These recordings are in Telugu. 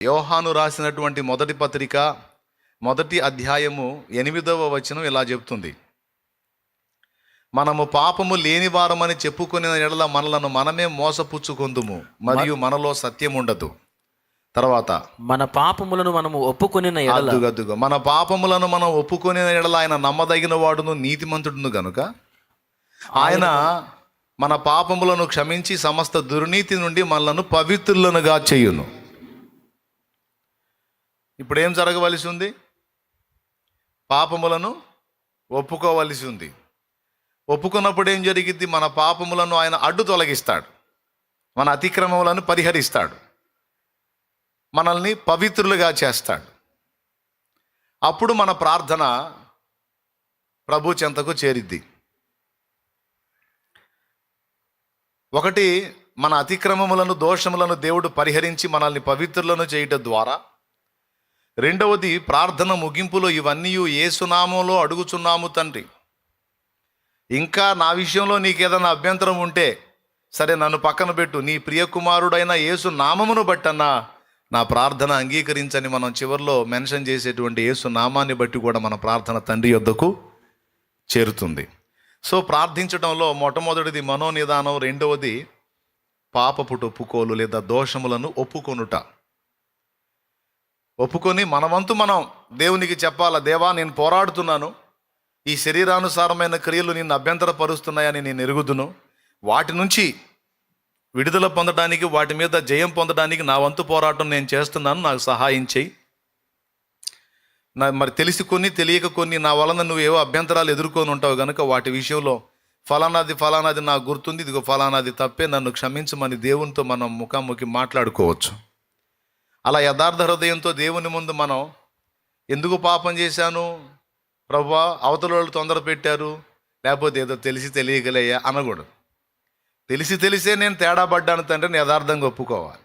యోహాను రాసినటువంటి మొదటి పత్రిక మొదటి అధ్యాయము 8వ వచనం ఇలా చెప్తుంది. మనము పాపము లేని వారమని చెప్పుకునే ఎడల మనలను మనమే మోసపుచ్చుకొందుము మరియు మనలో సత్యం ఉండదు. తర్వాత మన పాపములను మనము ఒప్పుకొనిన ఎడల మన పాపములను మనం ఒప్పుకొనిన ఎడల ఆయన నమ్మదగిన వాడును నీతిమంతుడును గనుక ఆయన మన పాపములను క్షమించి సమస్త దుర్నీతి నుండి మనలను పవిత్రులనుగా చేయును. ఇప్పుడు ఏం జరగవలసి ఉంది? పాపములను ఒప్పుకోవలసి ఉంది. ఒప్పుకున్నప్పుడు ఏం జరిగిద్ది? మన పాపములను ఆయన అడ్డు తొలగిస్తాడు, మన అతిక్రమములను పరిహరిస్తాడు, మనల్ని పవిత్రులుగా చేస్తాడు. అప్పుడు మన ప్రార్థన ప్రభు చెంతకు చేరిద్ది. ఒకటి, మన అతిక్రమములను దోషములను దేవుడు పరిహరించి మనల్ని పవిత్రులను చేయటం ద్వారా. రెండవది, ప్రార్థన ముగింపులో ఇవన్నీ యేసునామంలో అడుగుచున్నాము తండ్రి. ఇంకా నా విషయంలో నీకేదైనా అభ్యంతరం ఉంటే సరే, నన్ను పక్కన పెట్టు, నీ ప్రియకుమారుడైన యేసు నామమును బట్టన్నా నా ప్రార్థన అంగీకరించని మనం చివరిలో మెన్షన్ చేసేటువంటి యేసు నామాన్ని బట్టి కూడా మన ప్రార్థన తండ్రి యొద్దకు చేరుతుంది. సో ప్రార్థించడంలో మొట్టమొదటిది మనోనిదానం, రెండవది పాపపు ఒప్పుకోలు లేదా దోషములను ఒప్పుకొనుట. ఒప్పుకొని మన వంతు మనం దేవునికి చెప్పాలా, దేవా నేను పోరాడుతున్నాను, ఈ శరీరానుసారమైన క్రియలు నిన్ను అభ్యంతరపరుస్తున్నాయని నేను ఎరుగుదును, వాటి నుంచి విడుదల పొందడానికి, వాటి మీద జయం పొందడానికి నా వంతు పోరాటం నేను చేస్తున్నాను, నాకు సహాయం చేయి. మరి తెలిసి కొన్ని తెలియక కొన్ని నా వలన నువ్వేవో అభ్యంతరాలు ఎదుర్కొని ఉంటావు కనుక వాటి విషయంలో ఫలానాది నాకు గుర్తుంది, ఇదిగో ఫలానాది తప్పే, నన్ను క్షమించమని దేవునితో మనం ముఖాముఖి మాట్లాడుకోవచ్చు. అలా యథార్థ హృదయంతో దేవుని ముందు మనం ఎందుకు పాపం చేశాను ప్రభువా, అవతల వాళ్ళు తొందర పెట్టారు, లేకపోతే ఏదో తెలిసి తెలియకలేయా అనకూడదు. తెలిసే నేను తేడా పడ్డాను తండ్రి యథార్థంగా ఒప్పుకోవాలి.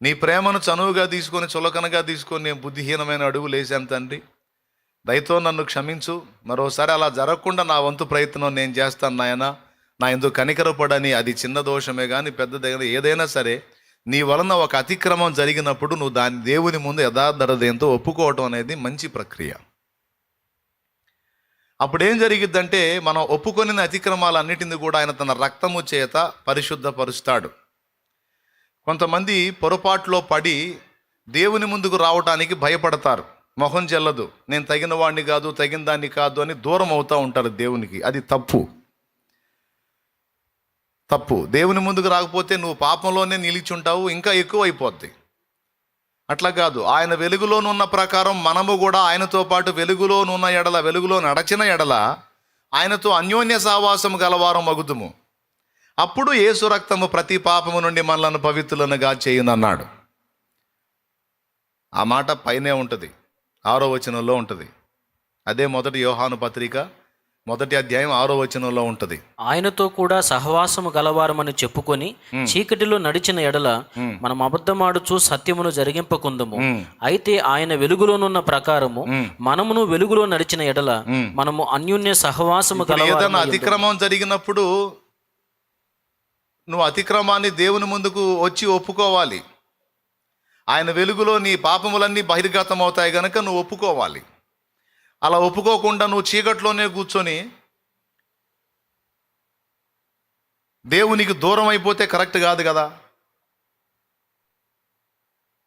నీ ప్రేమను చనువుగా తీసుకొని, చులకనగా తీసుకొని నేను బుద్ధిహీనమైన అడుగులు వేశాను తండ్రి, దయతో నన్ను క్షమించు, మరోసారి అలా జరగకుండా నా వంతు ప్రయత్నం నేను చేస్తాను నాయన, నా ఎందుకు కనికరపడని. అది చిన్న దోషమే కానీ పెద్ద ఏదైనా సరే, నీ వలన ఒక అతిక్రమం జరిగినప్పుడు నువ్వు దాన్ని దేవుని ముందు యథార్థ హృదయంతో ఒప్పుకోవటం అనేది మంచి ప్రక్రియ. అప్పుడేం జరిగిద్దంటే, మనం ఒప్పుకొనిన అతిక్రమాలన్నిటిని కూడా ఆయన తన రక్తము చేత పరిశుద్ధపరుస్తాడు. కొంతమంది పొరపాటులో పడి దేవుని ముందుకు రావటానికి భయపడతారు, మొహం చెల్లదు, నేను తగిన వాడిని కాదు, తగిన దాన్ని కాదు అని దూరం అవుతూ ఉంటారు దేవునికి. అది తప్పు. దేవుని ముందుకు రాకపోతే నువ్వు పాపంలోనే నిలిచుంటావు, ఇంకా ఎక్కువ అయిపోద్ది. అట్లా కాదు, ఆయన వెలుగులోనున్న ప్రకారం మనము కూడా ఆయనతో పాటు వెలుగులోనున్న ఎడల, వెలుగులో నడచిన ఎడల ఆయనతో అన్యోన్య సావాసము గలవారం మగుదుము. అప్పుడు యేసు రక్తము ప్రతి పాపము నుండి మనలను పవిత్రులనుగా చేయునన్నాడు. ఆ మాట పైనే ఉంటుంది, 6వ వచనంలో ఉంటుంది. అదే మొదటి యోహాను పత్రిక మొదటి అధ్యాయం 6వ వచనంలో ఉంటుంది. ఆయనతో కూడా సహవాసము గలవారమని చెప్పుకొని చీకటిలో నడిచిన ఎడల మనం అబద్ధమాడుచు సత్యమును జరిగింపకుందుము. అయితే ఆయన వెలుగులోనున్న ప్రకారము మనమును వెలుగులో నడిచిన ఎడల మనము అన్యోన్య సహవాసము గలవారము. ఏదైనా అతిక్రమం జరిగినప్పుడు నువ్వు అతిక్రమాన్ని దేవుని ముందుకు వచ్చి ఒప్పుకోవాలి. ఆయన వెలుగులో నీ పాపములన్నీ బహిర్గతం అవుతాయి గనక నువ్వు ఒప్పుకోవాలి. అలా ఒప్పుకోకుండా నువ్వు చీకట్లోనే కూర్చొని దేవునికి దూరం అయిపోతే కరెక్ట్ కాదు కదా.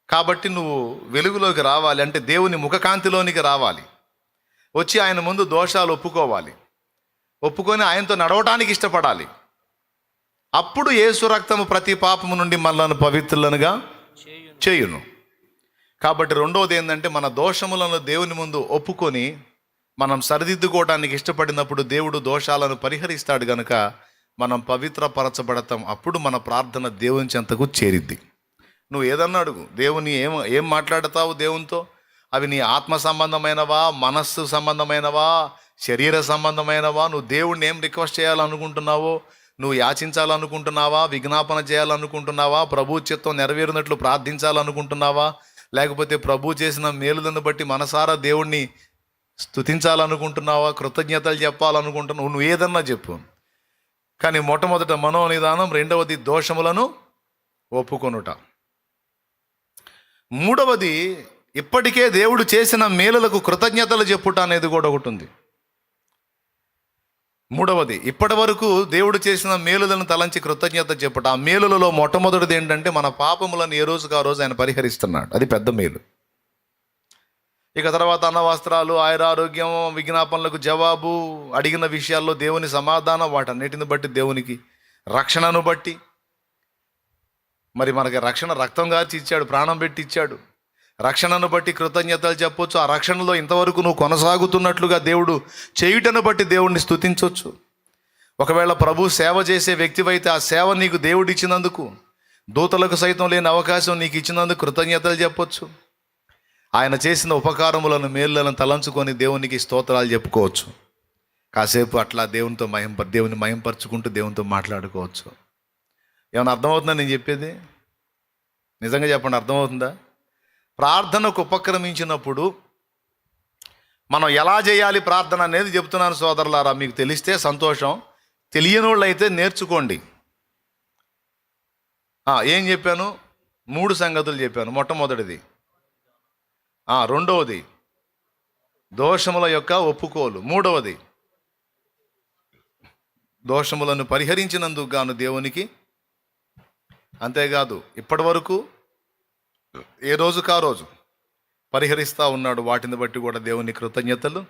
కాబట్టి నువ్వు వెలుగులోకి రావాలి అంటే దేవుని ముఖకాంతిలోనికి రావాలి. వచ్చి ఆయన ముందు దోషాలు ఒప్పుకోవాలి, ఒప్పుకొని ఆయనతో నడవటానికి ఇష్టపడాలి. అప్పుడు యేసు రక్తము ప్రతి పాపము నుండి మనలను పవిత్రులనుగా చేయును. కాబట్టి రెండవది ఏంటంటే, మన దోషములను దేవుని ముందు ఒప్పుకొని మనం సరిదిద్దుకోవడానికి ఇష్టపడినప్పుడు దేవుడు దోషాలను పరిహరిస్తాడు కనుక మనం పవిత్రపరచబడతాం. అప్పుడు మన ప్రార్థన దేవుని చెంతకు చేరిద్ది. నువ్వు ఏదన్నా అడుగు, దేవుని ఏం మాట్లాడతావు దేవునితో, అవి నీ ఆత్మ సంబంధమైనవా, మనస్సు సంబంధమైనవా, శరీర సంబంధమైనవా, నువ్వు దేవుణ్ణి ఏం రిక్వెస్ట్ చేయాలనుకుంటున్నావో, నువ్వు యాచించాలనుకుంటున్నావా, విజ్ఞాపన చేయాలనుకుంటున్నావా, ప్రభు చిత్తం నెరవేరినట్లు ప్రార్థించాలనుకుంటున్నావా, లేకపోతే ప్రభు చేసిన మేలులను బట్టి మనసారా దేవుణ్ణి స్తుతించాలనుకుంటున్నావా, కృతజ్ఞతలు చెప్పాలనుకుంటున్నావు, నువ్వు ఏదన్నా చెప్పు. కానీ మొట్టమొదట మనోనిదానం, రెండవది దోషములను ఒప్పుకొనుట. మూడవది, ఇప్పటికే దేవుడు చేసిన మేలులకు కృతజ్ఞతలు చెప్పుట అనేది కూడా ఒకటి ఉంది. మూడవది, ఇప్పటి వరకు దేవుడు చేసిన మేలులను తలంచి కృతజ్ఞత చెప్పుట. ఆ మేలులలో మొట్టమొదటిది ఏంటంటే మన పాపములను ఏ రోజుకు ఆ రోజు ఆయన పరిహరిస్తున్నాడు. అది పెద్ద మేలు. ఇక తర్వాత అన్న వస్త్రాలు, ఆయురారోగ్యం, విజ్ఞాపనలకు జవాబు, అడిగిన విషయాల్లో దేవుని సమాధానం, వాటన్నిటిని బట్టి దేవునికి రక్షణను బట్టి, మరి మనకి రక్షణ రక్తం గార్చి ఇచ్చాడు, ప్రాణం పెట్టి ఇచ్చాడు. రక్షణను బట్టి కృతజ్ఞతలు చెప్పొచ్చు. ఆ రక్షణలో ఇంతవరకు నువ్వు కొనసాగుతున్నట్లుగా దేవుడు చేయుటను బట్టి దేవుడిని స్తుతించవచ్చు. ఒకవేళ ప్రభు సేవ చేసే వ్యక్తివైతే ఆ సేవ నీకు దేవుడు ఇచ్చినందుకు, దూతలకు సైతం లేని అవకాశం నీకు ఇచ్చినందుకు కృతజ్ఞతలు చెప్పొచ్చు. ఆయన చేసిన ఉపకారములను, మేలులను తలంచుకొని దేవునికి స్తోత్రాలు చెప్పుకోవచ్చు. కాసేపు అట్లా దేవుని మహింపరచుకుంటూ దేవునితో మాట్లాడుకోవచ్చు. ఏమైనా అర్థమవుతుందా నేను చెప్పేది? నిజంగా చెప్పండి, అర్థమవుతుందా? ప్రార్థనకు ఉపక్రమించినప్పుడు మనం ఎలా చేయాలి ప్రార్థన అనేది చెప్తున్నాను సోదరులారా. మీకు తెలిస్తే సంతోషం, తెలియని వాళ్ళు అయితే నేర్చుకోండి. ఏం చెప్పాను? 3 సంగతులు చెప్పాను. మొట్టమొదటిది, రెండవది దోషముల యొక్క ఒప్పుకోలు, మూడవది దోషములను పరిహరించినందుకు గాను దేవునికి. అంతేకాదు, ఇప్పటి వరకు ఏ రోజుకా రోజు పరిహరిస్తూ ఉన్నాడు, వాటిని బట్టి కూడా దేవుని కృతజ్ఞతలు.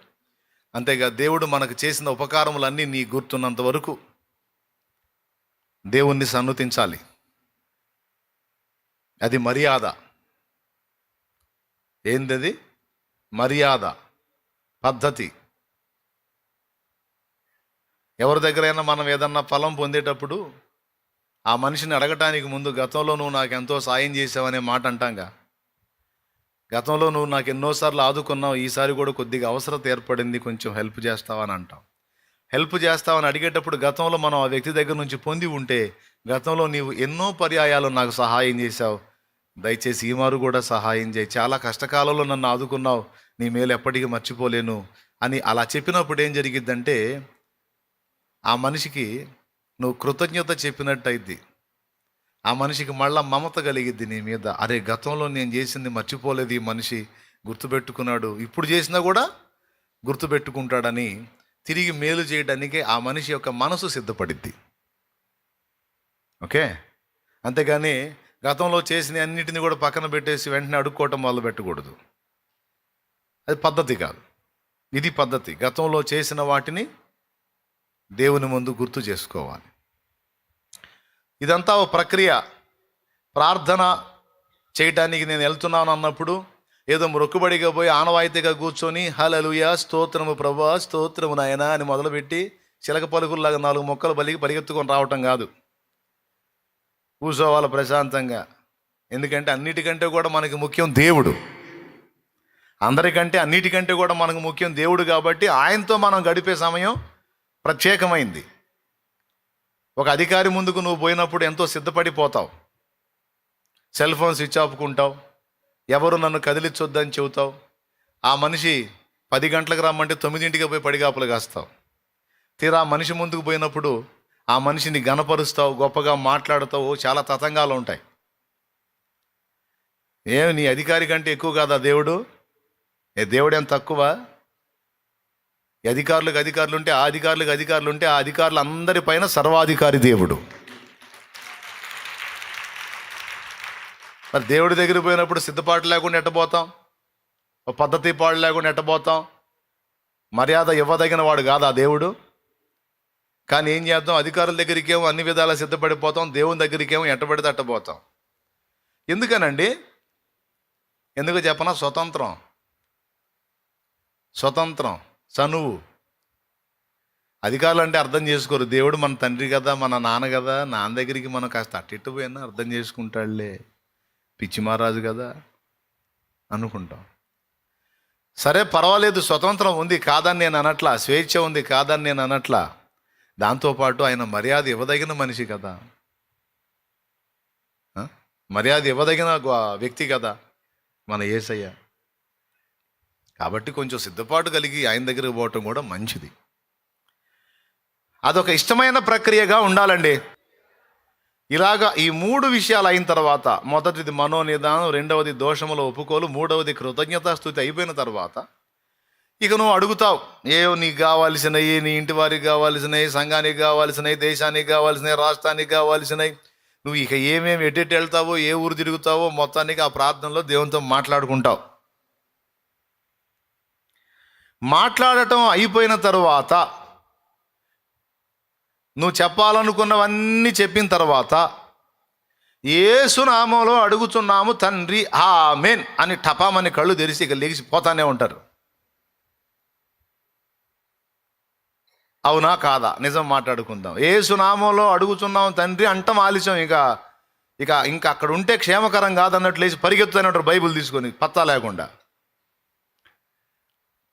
అంతేగా దేవుడు మనకు చేసిన ఉపకారములన్నీ నీ గుర్తున్నంత వరకు దేవుణ్ణి సన్నుతించాలి. అది మర్యాద. ఏందది? మర్యాద, పద్ధతి. ఎవరి దగ్గరైనా మనం ఏదన్నా ఫలం పొందేటప్పుడు ఆ మనిషిని అడగటానికి ముందు, గతంలో నువ్వు నాకు ఎంతో సాయం చేసావనే మాట అంటాంగా. గతంలో నువ్వు నాకు ఎన్నోసార్లు ఆదుకున్నావు, ఈసారి కూడా కొద్దిగా అవసరత ఏర్పడింది, కొంచెం హెల్ప్ చేస్తావని అంటాం. హెల్ప్ చేస్తావని అడిగేటప్పుడు గతంలో మనం ఆ వ్యక్తి దగ్గర నుంచి పొంది ఉంటే, గతంలో నీవు ఎన్నో పర్యాయాలు నాకు సహాయం చేశావు, దయచేసి ఈ మారు కూడా సహాయం చేయి, చాలా కష్టకాలంలో నన్ను ఆదుకున్నావు, నీ మేలు ఎప్పటికీ మర్చిపోలేను అని అలా చెప్పినప్పుడు ఏం జరిగిద్దంటే, ఆ మనిషికి నువ్వు కృతజ్ఞత చెప్పినట్టు అయింది. ఆ మనిషికి మళ్ళా మమత కలిగిద్ది నీ మీద. అరే, గతంలో నేను చేసింది మర్చిపోలేదు, ఈ మనిషి గుర్తుపెట్టుకున్నాడు, ఇప్పుడు చేసినా కూడా గుర్తుపెట్టుకుంటాడని తిరిగి మేలు చేయడానికి ఆ మనిషి యొక్క మనసు సిద్ధపడిద్ది. ఓకే? అంతేగాని గతంలో చేసిన అన్నిటిని కూడా పక్కన పెట్టేసి వెంటనే అడుక్కోవటం మొదలు పెట్టకూడదు. అది పద్ధతి కాదు. ఇది పద్ధతి. గతంలో చేసిన వాటిని దేవుని ముందు గుర్తు చేసుకోవాలి. ఇదంతా ఒక ప్రక్రియ. ప్రార్థన చేయటానికి నేను వెళ్తున్నాను అన్నప్పుడు ఏదో మొక్కుబడిగా పోయి ఆనవాయితీగా కూర్చొని హల్లెలూయా, స్తోత్రము ప్రభువా, స్తోత్రము నాయనా అని మొదలుపెట్టి చిలక పలుకుల్లాగా 4 మొక్కలు బలికి పరిగెత్తుకొని రావటం కాదు. కూర్చోవాలి ప్రశాంతంగా. ఎందుకంటే అన్నిటికంటే కూడా మనకి ముఖ్యం దేవుడు. అందరికంటే అన్నిటికంటే కూడా మనకు ముఖ్యం దేవుడు. కాబట్టి ఆయనతో మనం గడిపే సమయం ప్రత్యేకమైంది. ఒక అధికారి ముందుకు నువ్వు పోయినప్పుడు ఎంతో సిద్ధపడిపోతావు. సెల్ ఫోన్ స్విచ్ ఆపుకుంటావు, ఎవరు నన్ను కదిలించొద్దని చెబుతావు. ఆ మనిషి 10 గంటలకు రమ్మంటే 9ంటికి పోయి పడిగాపులు కాస్తావు. తీరా ఆ మనిషి ముందుకు పోయినప్పుడు ఆ మనిషిని గణపరుస్తావు, గొప్పగా మాట్లాడుతావు, చాలా తతంగాలు ఉంటాయి. నీ అధికారి కంటే ఎక్కువ కాదా దేవుడు? దేవుడు ఏం తక్కువ? అధికారులు ఉంటే ఆ అధికారులు ఉంటే ఆ అధికారులు అందరిపైన సర్వాధికారి దేవుడు. మరి దేవుడి దగ్గర పోయినప్పుడు సిద్ధపాటు లేకుండా ఎట్టబోతాం? పద్ధతి పాడు లేకుండా ఎట్టబోతాం? మర్యాద ఇవ్వదగిన వాడు కాదా దేవుడు? కానీ ఏం చేద్దాం? అధికారుల దగ్గరికేమో అన్ని విధాలా సిద్ధపడిపోతాం, దేవుని దగ్గరికేమో ఎట్టబడితే అట్టబోతాం. ఎందుకనండి? ఎందుకు చెప్పనా? స్వతంత్రం, చనువు. అధికారులు అంటే అర్థం చేసుకోరు. దేవుడు మన తండ్రి కదా, మన నాన్న కదా, నాన్న దగ్గరికి మనం కాస్త అట్టిట్టు పోయినా అర్థం చేసుకుంటాడులే, పిచ్చి మహారాజు కదా అనుకుంటాం. సరే, పర్వాలేదు, స్వతంత్రం ఉంది కాదని నేను అనట్లా, స్వేచ్ఛ ఉంది కాదని నేను అనట్లా. దాంతోపాటు ఆయన మర్యాద ఇవ్వదగిన మనిషి కదా, మర్యాద ఇవ్వదగిన వ్యక్తి కదా మన యేసయ్య. కాబట్టి కొంచెం సిద్ధపాటు కలిగి ఆయన దగ్గరికి పోవటం కూడా మంచిది. అదొక ఇష్టమైన ప్రక్రియగా ఉండాలండి. ఇలాగా ఈ 3 విషయాలు అయిన తర్వాత, మొదటిది మనోనిదానం, రెండవది దోషముల ఒప్పుకోలు, మూడవది కృతజ్ఞతాస్తుతి అయిపోయిన తర్వాత ఇక నువ్వు అడుగుతావు, నీకు కావాల్సినవి, నీ ఇంటి వారికి కావాల్సినవి, సంఘానికి కావాల్సినవి, దేశానికి కావాల్సినవి, రాష్ట్రానికి కావాల్సినవి, నువ్వు ఇక ఏమేమి ఎటు వెళ్తావో, ఏ ఊరు తిరుగుతావో మొత్తానికి ఆ ప్రార్థనలో దేవునితో మాట్లాడుకుంటావు. మాట్లాడటం అయిపోయిన తరువాత నువ్వు చెప్పాలనుకున్నవన్నీ చెప్పిన తర్వాత, యేసు నామములో అడుగుతున్నాము తండ్రి ఆమేన్ అని టపామని కళ్ళు తెరిచి ఇక లేచిపోతానే ఉంటారు. అవునా కాదా? నిజం మాట్లాడుకుందాం. యేసు నామములో అడుగుతున్నాము తండ్రి అంటాం ఆలస్యం. ఇంకా అక్కడ ఉంటే క్షేమకరం కాదన్నట్లు లేచి పరిగెత్తుతూనే ఉంటారు బైబిల్ తీసుకొని పత్తా లేకుండా.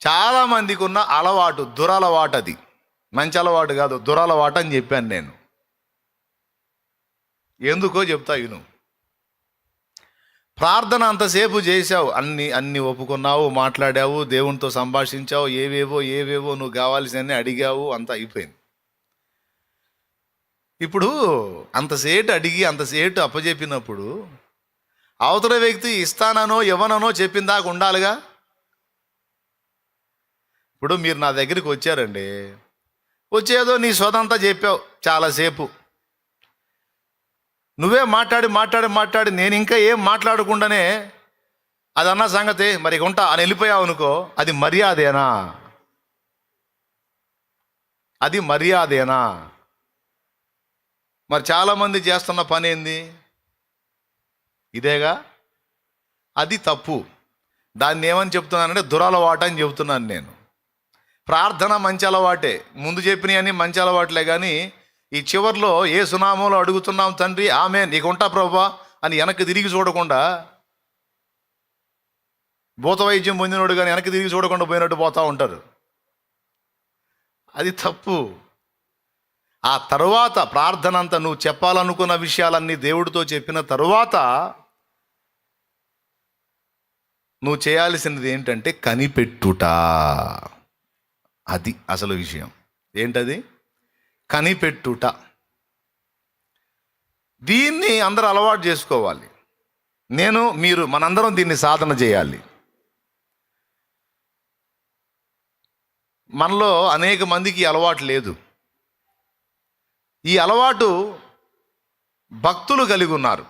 చాలామందికి ఉన్న అలవాటు, దురలవాటు. అది మంచి అలవాటు కాదు, దురలవాటు అని చెప్పాను నేను. ఎందుకో చెప్తా విను. ప్రార్థన అంతసేపు చేశావు, అన్ని ఒప్పుకున్నావు, మాట్లాడావు, దేవునితో సంభాషించావు, ఏవేవో నువ్వు కావాల్సినవన్నీ అడిగావు, అంతా అయిపోయింది. ఇప్పుడు అంతసేటు అడిగి అంతసేటు అప్పచెప్పినప్పుడు అవతల వ్యక్తి ఇస్తాననో ఇవ్వననో చెప్పిన దాకా ఉండాలిగా. ఇప్పుడు మీరు నా దగ్గరికి వచ్చారండి, వచ్చేదో నీ సొదంతా చెప్పావు చాలాసేపు, నువ్వే మాట్లాడి నేను ఇంకా ఏం మాట్లాడకుండానే అదన్న సంగతి మరి ఉంటా అని వెళ్ళిపోయావు అనుకో, అది మర్యాదేనా? అది మర్యాదేనా? మరి చాలామంది చేస్తున్న పని ఏంది? ఇదేగా. అది తప్పు. దాన్ని ఏమని చెప్తున్నానంటే దురలవాటు అని చెబుతున్నాను నేను. ప్రార్థన మంచి అలవాటే, ముందు చెప్పినవన్నీ మంచి అలవాట్లే, కానీ ఈ చివర్లో యేసు నామములో అడుగుతున్నాం తండ్రి ఆమేన్ నీకు ఉంటా ప్రభువా అని వెనక్కి తిరిగి చూడకుండా, భూత వైద్యం పొందినోడు కానీ వెనక్కి తిరిగి చూడకుండా పోయినట్టు పోతూ ఉంటారు. అది తప్పు. ఆ తరువాత ప్రార్థన అంతా నువ్వు చెప్పాలనుకున్న విషయాలన్నీ దేవుడితో చెప్పిన తరువాత నువ్వు చేయాల్సినది ఏంటంటే కనిపెట్టుట. అది అసలు విషయం. ఏంటది? కనిపెట్టుట. దీన్ని అందరూ అలవాటు చేసుకోవాలి. మీరు మనందరం దీన్ని సాధన చేయాలి. మనలో అనేక మందికి ఈ అలవాటు లేదు. ఈ అలవాటు భక్తులు కలిగి ఉన్నారు.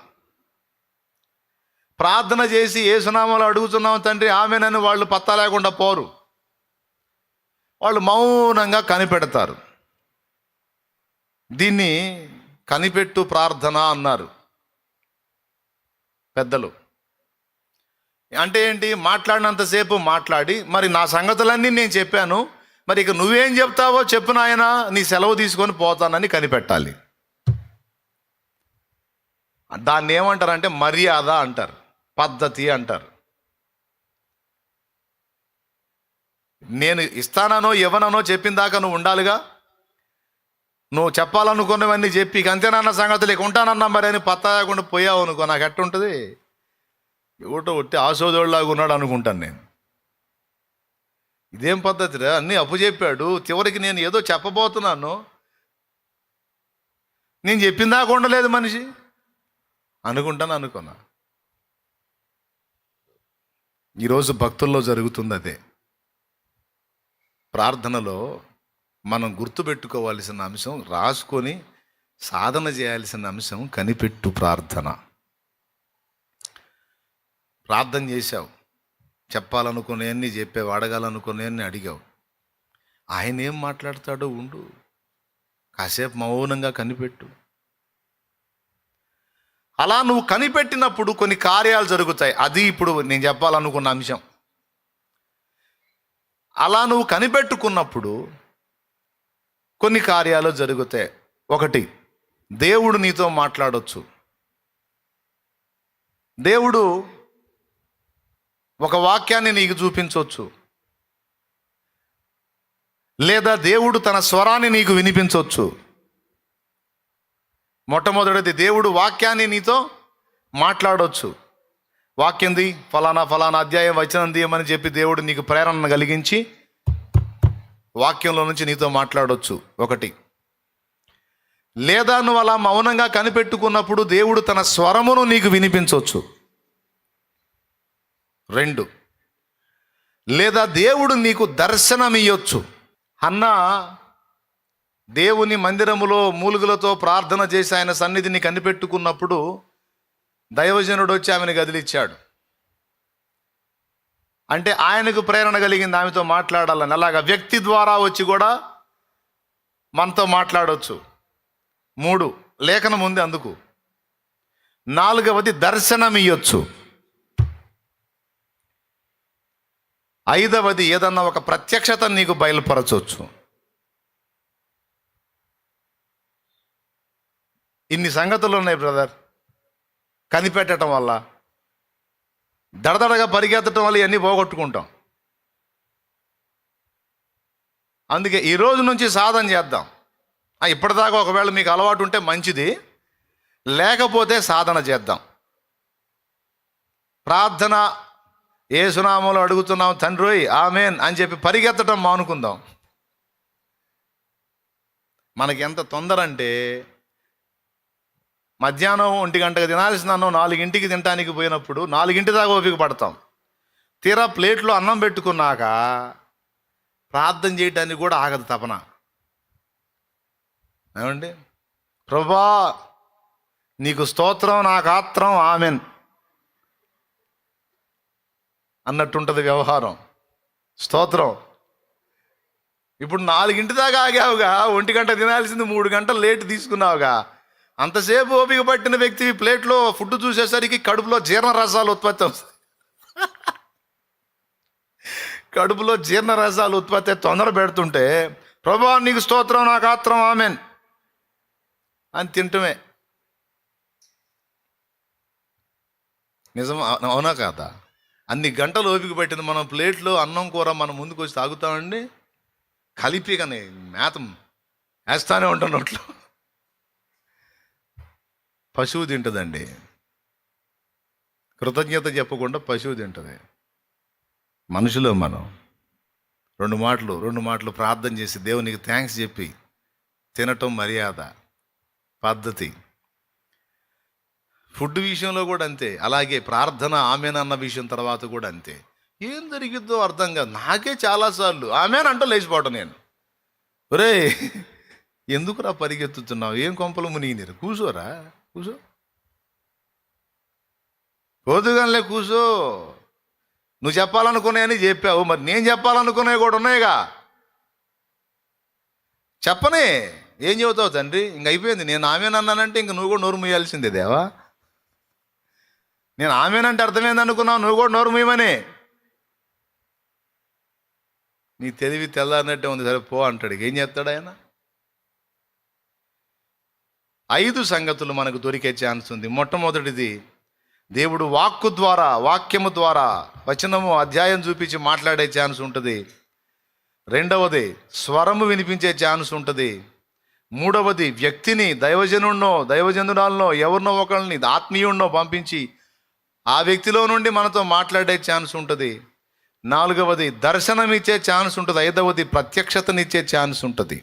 ప్రార్థన చేసి యేసునామములో అడుగుతున్నాం తండ్రి ఆమేనని వాళ్ళు పత్తా లేకుండా పోరు. వాళ్ళు మౌనంగా కనిపెడతారు. దీన్ని కనిపెట్టు ప్రార్థన అన్నారు పెద్దలు. అంటే ఏంటి? మాట్లాడినంతసేపు మాట్లాడి, మరి నా సంగతులన్నీ నేను చెప్పాను, మరి ఇక నువ్వేం చెప్తావో చెప్పు నాయనా, నీ సెలవు తీసుకొని పోతానని కనిపెట్టాలి. దాన్ని ఏమంటారంటే మర్యాద అంటారు, పద్ధతి అంటారు. నేను ఇస్తానో ఇవ్వనో చెప్పిన దాకా నువ్వు ఉండాలిగా. నువ్వు చెప్పాలనుకున్నవన్నీ చెప్పి అంతేనన్న సంగతులు ఇక ఉంటానన్నా మరి అని పత్తా లేకుండా పోయావు అనుకో, నాకు ఎట్టుంటుంది? ఎవటో ఒట్టి ఆశోదోళ్ళలాగా ఉన్నాడు అనుకుంటాను నేను. ఇదేం పద్ధతిరా? అన్నీ అప్పు చెప్పాడు, చివరికి నేను ఏదో చెప్పబోతున్నాను, నేను చెప్పిన దాకా ఉండలేదు మనిషి అనుకున్నా. ఈరోజు భక్తుల్లో జరుగుతుంది అదే. ప్రార్థనలో మనం గుర్తుపెట్టుకోవాల్సిన అంశం, రాసుకొని సాధన చేయాల్సిన అంశం కనిపెట్టు ప్రార్థన. ప్రార్థన చేశావు, చెప్పాలనుకునేవన్నీ చెప్పావు, అడగాలనుకునేవన్నీ అడిగావు. ఆయన ఏం మాట్లాడతాడో ఉండు, కాసేపు మౌనంగా కనిపెట్టు. అలా నువ్వు కనిపెట్టినప్పుడు కొన్ని కార్యాలు జరుగుతాయి. అది ఇప్పుడు నేను చెప్పాలనుకున్న అంశం. అలా నువ్వు కనిపెట్టుకున్నప్పుడు కొన్ని కార్యాలు జరుగుతాయి. ఒకటి, దేవుడు నీతో మాట్లాడొచ్చు. దేవుడు ఒక వాక్యాన్ని నీకు చూపించవచ్చు, లేదా దేవుడు తన స్వరాన్ని నీకు వినిపించవచ్చు. మొట్టమొదటిది, దేవుడు వాక్యాన్ని నీతో మాట్లాడవచ్చు. వాక్యంది ఫలానా అధ్యాయం వచనం తీయమని చెప్పి దేవుడు నీకు ప్రేరణ కలిగించి వాక్యంలో నుంచి నీతో మాట్లాడవచ్చు. ఒకటి. లేదా నువ్వు అలా మౌనంగా కనిపెట్టుకున్నప్పుడు దేవుడు తన స్వరమును నీకు వినిపించవచ్చు. 2, లేదా దేవుడు నీకు దర్శనమియ్యొచ్చు. హన్నా దేవుని మందిరములో మూలుగులతో ప్రార్థన చేసి ఆయన సన్నిధిని కనిపెట్టుకున్నప్పుడు దైవజనుడు వచ్చి ఆమెను గదిలిచ్చాడు. అంటే ఆయనకు ప్రేరణ కలిగింది ఆమెతో మాట్లాడాలని. అలాగా వ్యక్తి ద్వారా వచ్చి కూడా మనతో మాట్లాడవచ్చు. 3, లేఖనం ఉంది అందుకు. 4వది దర్శనం ఇయ్యొచ్చు. 5వది ఏదన్నా ఒక ప్రత్యక్షత నీకు బయలుపరచవచ్చు. ఇన్ని సంగతులు ఉన్నాయి బ్రదర్. కనిపెట్టడం వల్ల, దడదడగా పరిగెత్తడం వల్ల ఇవన్నీ పోగొట్టుకుంటాం. అందుకే ఈ రోజు నుంచి సాధన చేద్దాం. ఇప్పటిదాకా ఒకవేళ మీకు అలవాటు ఉంటే మంచిది, లేకపోతే సాధన చేద్దాం. ప్రార్థన యేసునామములో అడుగుతున్నాం తండ్రి ఆమేన్ అని చెప్పి పరిగెత్తడం మానుకుందాం. మనకి ఎంత తొందర అంటే మధ్యాహ్నం 1 గంటకు తినాల్సిన అన్నం 4ంటికి తినడానికి పోయినప్పుడు 4 దాకా ఓపిక పడతాం. తీరా ప్లేట్లో అన్నం పెట్టుకున్నాక ప్రార్థన చేయడానికి కూడా ఆగదు తపన. ఏమండి, ప్రభువా నీకు స్తోత్రం, నాకు ఆత్రం, ఆమెన్ అన్నట్టుంటుంది వ్యవహారం. స్తోత్రం. ఇప్పుడు 4 దాకా ఆగావుగా, 1 గంట తినాల్సింది 3 గంటలు లేట్ తీసుకున్నావుగా. అంతసేపు ఓపిక పట్టిన వ్యక్తి ప్లేట్లో ఫుడ్ చూసేసరికి కడుపులో జీర్ణరసాలు ఉత్పత్తి అవుతాయి. కడుపులో జీర్ణరసాలు ఉత్పత్తి తొందర పెడుతుంటే ప్రభువా నీకు స్తోత్రం, నాకు ఆత్రం, ఆమెన్ అని తింటమే. నిజం అవునా కాదా? అన్ని గంటలు ఓపిక పట్టింది మనం ప్లేట్లో అన్నం కూర మనం ముందుకు వచ్చి తాగుతామండి, కలిపి కానీ మేతం వేస్తానే ఉంటాం నోట్లో. పశువు తింటుందండి, కృతజ్ఞత చెప్పకుండా పశువు తింటుంది. మనుషులో మనం 2 మాటలు ప్రార్థన చేసి దేవునికి థ్యాంక్స్ చెప్పి తినటం మర్యాద, పద్ధతి. ఫుడ్ విషయంలో కూడా అంతే. అలాగే ప్రార్థన ఆమెన్ అన్న విషయం తర్వాత కూడా అంతే. ఏం జరిగిద్దో అర్థం కాదు. నాకే చాలాసార్లు ఆమెన్ అంటూ లేచిపోవటం. నేను ఒరే ఎందుకురా పరిగెత్తుతున్నావు, ఏం కొంపలు మునిగినారు, కూర్చోరా కూర్చో, పోదుగానే కూర్చో. నువ్వు చెప్పాలనుకున్నాయని చెప్పావు, మరి నేను చెప్పాలనుకునేవి కూడా ఉన్నాయిగా. చెప్పనే ఏం చెబుతావు తండ్రి, ఇంక అయిపోయింది. నేను ఆమెనన్నానంటే ఇంక నువ్వు కూడా నోరు మూయాల్సిందే దేవా. నేను ఆమెనంటే అర్థమైంది అనుకున్నావు, నువ్వు కూడా నోరు మూయమని. నీ తెలివి తెల్లారినట్టే ఉంది, సరే పో అంటాడు. ఏం చేస్తాడు ఆయన? 5 సంగతులు మనకు దొరికే ఛాన్స్ ఉంది. మొట్టమొదటిది, దేవుడు వాక్కు ద్వారా, వాక్యము ద్వారా, వచనము అధ్యాయం చూపించి మాట్లాడే ఛాన్స్ ఉంటుంది. 2వది స్వరము వినిపించే ఛాన్స్ ఉంటుంది. 3వది వ్యక్తిని, దైవజనురాలనో ఎవరినో ఒకరిని ఆత్మీయుడినో పంపించి ఆ వ్యక్తిలో నుండి మనతో మాట్లాడే ఛాన్స్ ఉంటుంది. 4వది దర్శనం ఇచ్చే ఛాన్స్ ఉంటుంది. 5వది ప్రత్యక్షతనిచ్చే ఛాన్స్ ఉంటుంది.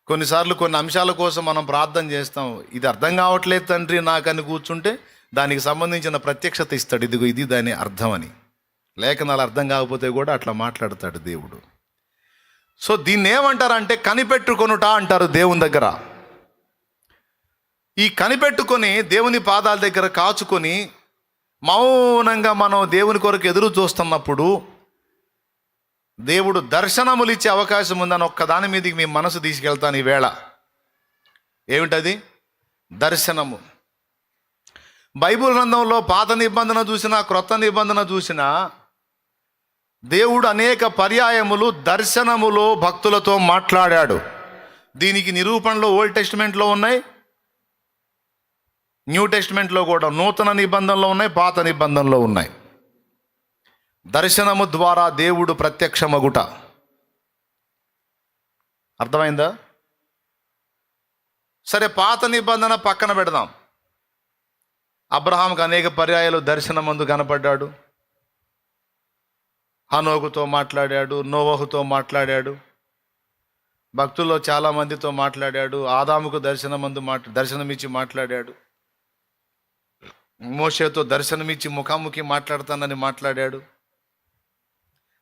కొన్నిసార్లు కొన్ని అంశాల కోసం మనం ప్రార్థన చేస్తాం. ఇది అర్థం కావట్లేదు తండ్రి నాకని కూర్చుంటే దానికి సంబంధించిన ప్రత్యక్షత ఇస్తాడు. ఇదిగో ఇది దాని అర్థం అని. లేఖనాలు అర్థం కాకపోతే కూడా అట్లా మాట్లాడతాడు దేవుడు. సో దీన్ని ఏమంటారంటే కనిపెట్టుకొనుట అంటారు దేవుని దగ్గర. ఈ కనిపెట్టుకొని దేవుని పాదాల దగ్గర కాచుకొని మౌనంగా మనం దేవుని కొరకు ఎదురు చూస్తున్నప్పుడు దేవుడు దర్శనములు ఇచ్చే అవకాశం ఉందని ఒక్కదాని మీదకి మీ మనసు తీసుకెళ్తాను ఈవేళ. ఏమిటది? దర్శనము. బైబిల్ గ్రంథంలో పాత నిబంధన చూసినా క్రొత్త నిబంధన చూసినా దేవుడు అనేక పర్యాయములు దర్శనములో భక్తులతో మాట్లాడాడు. దీనికి నిరూపణలు ఓల్డ్ టెస్టిమెంట్లో ఉన్నాయి, న్యూ టెస్టిమెంట్లో కూడా, నూతన నిబంధనలో ఉన్నాయి, పాత నిబంధనలో ఉన్నాయి. దర్శనము ద్వారా దేవుడు ప్రత్యక్షమగుట. అర్థమైందా? సరే, పాత నిబంధన పక్కన పెడదాం. అబ్రహాంకు అనేక పర్యాయాలు దర్శనమందు కనపడ్డాడు, హనోకుతో మాట్లాడాడు, నోవహుతో మాట్లాడాడు. భక్తుల్లో చాలా మందితో మాట్లాడాడు. ఆదాముకు దర్శనమిచ్చి మాట్లాడాడు. మోషేతో దర్శనమిచ్చి ముఖాముఖి మాట్లాడతానని మాట్లాడాడు.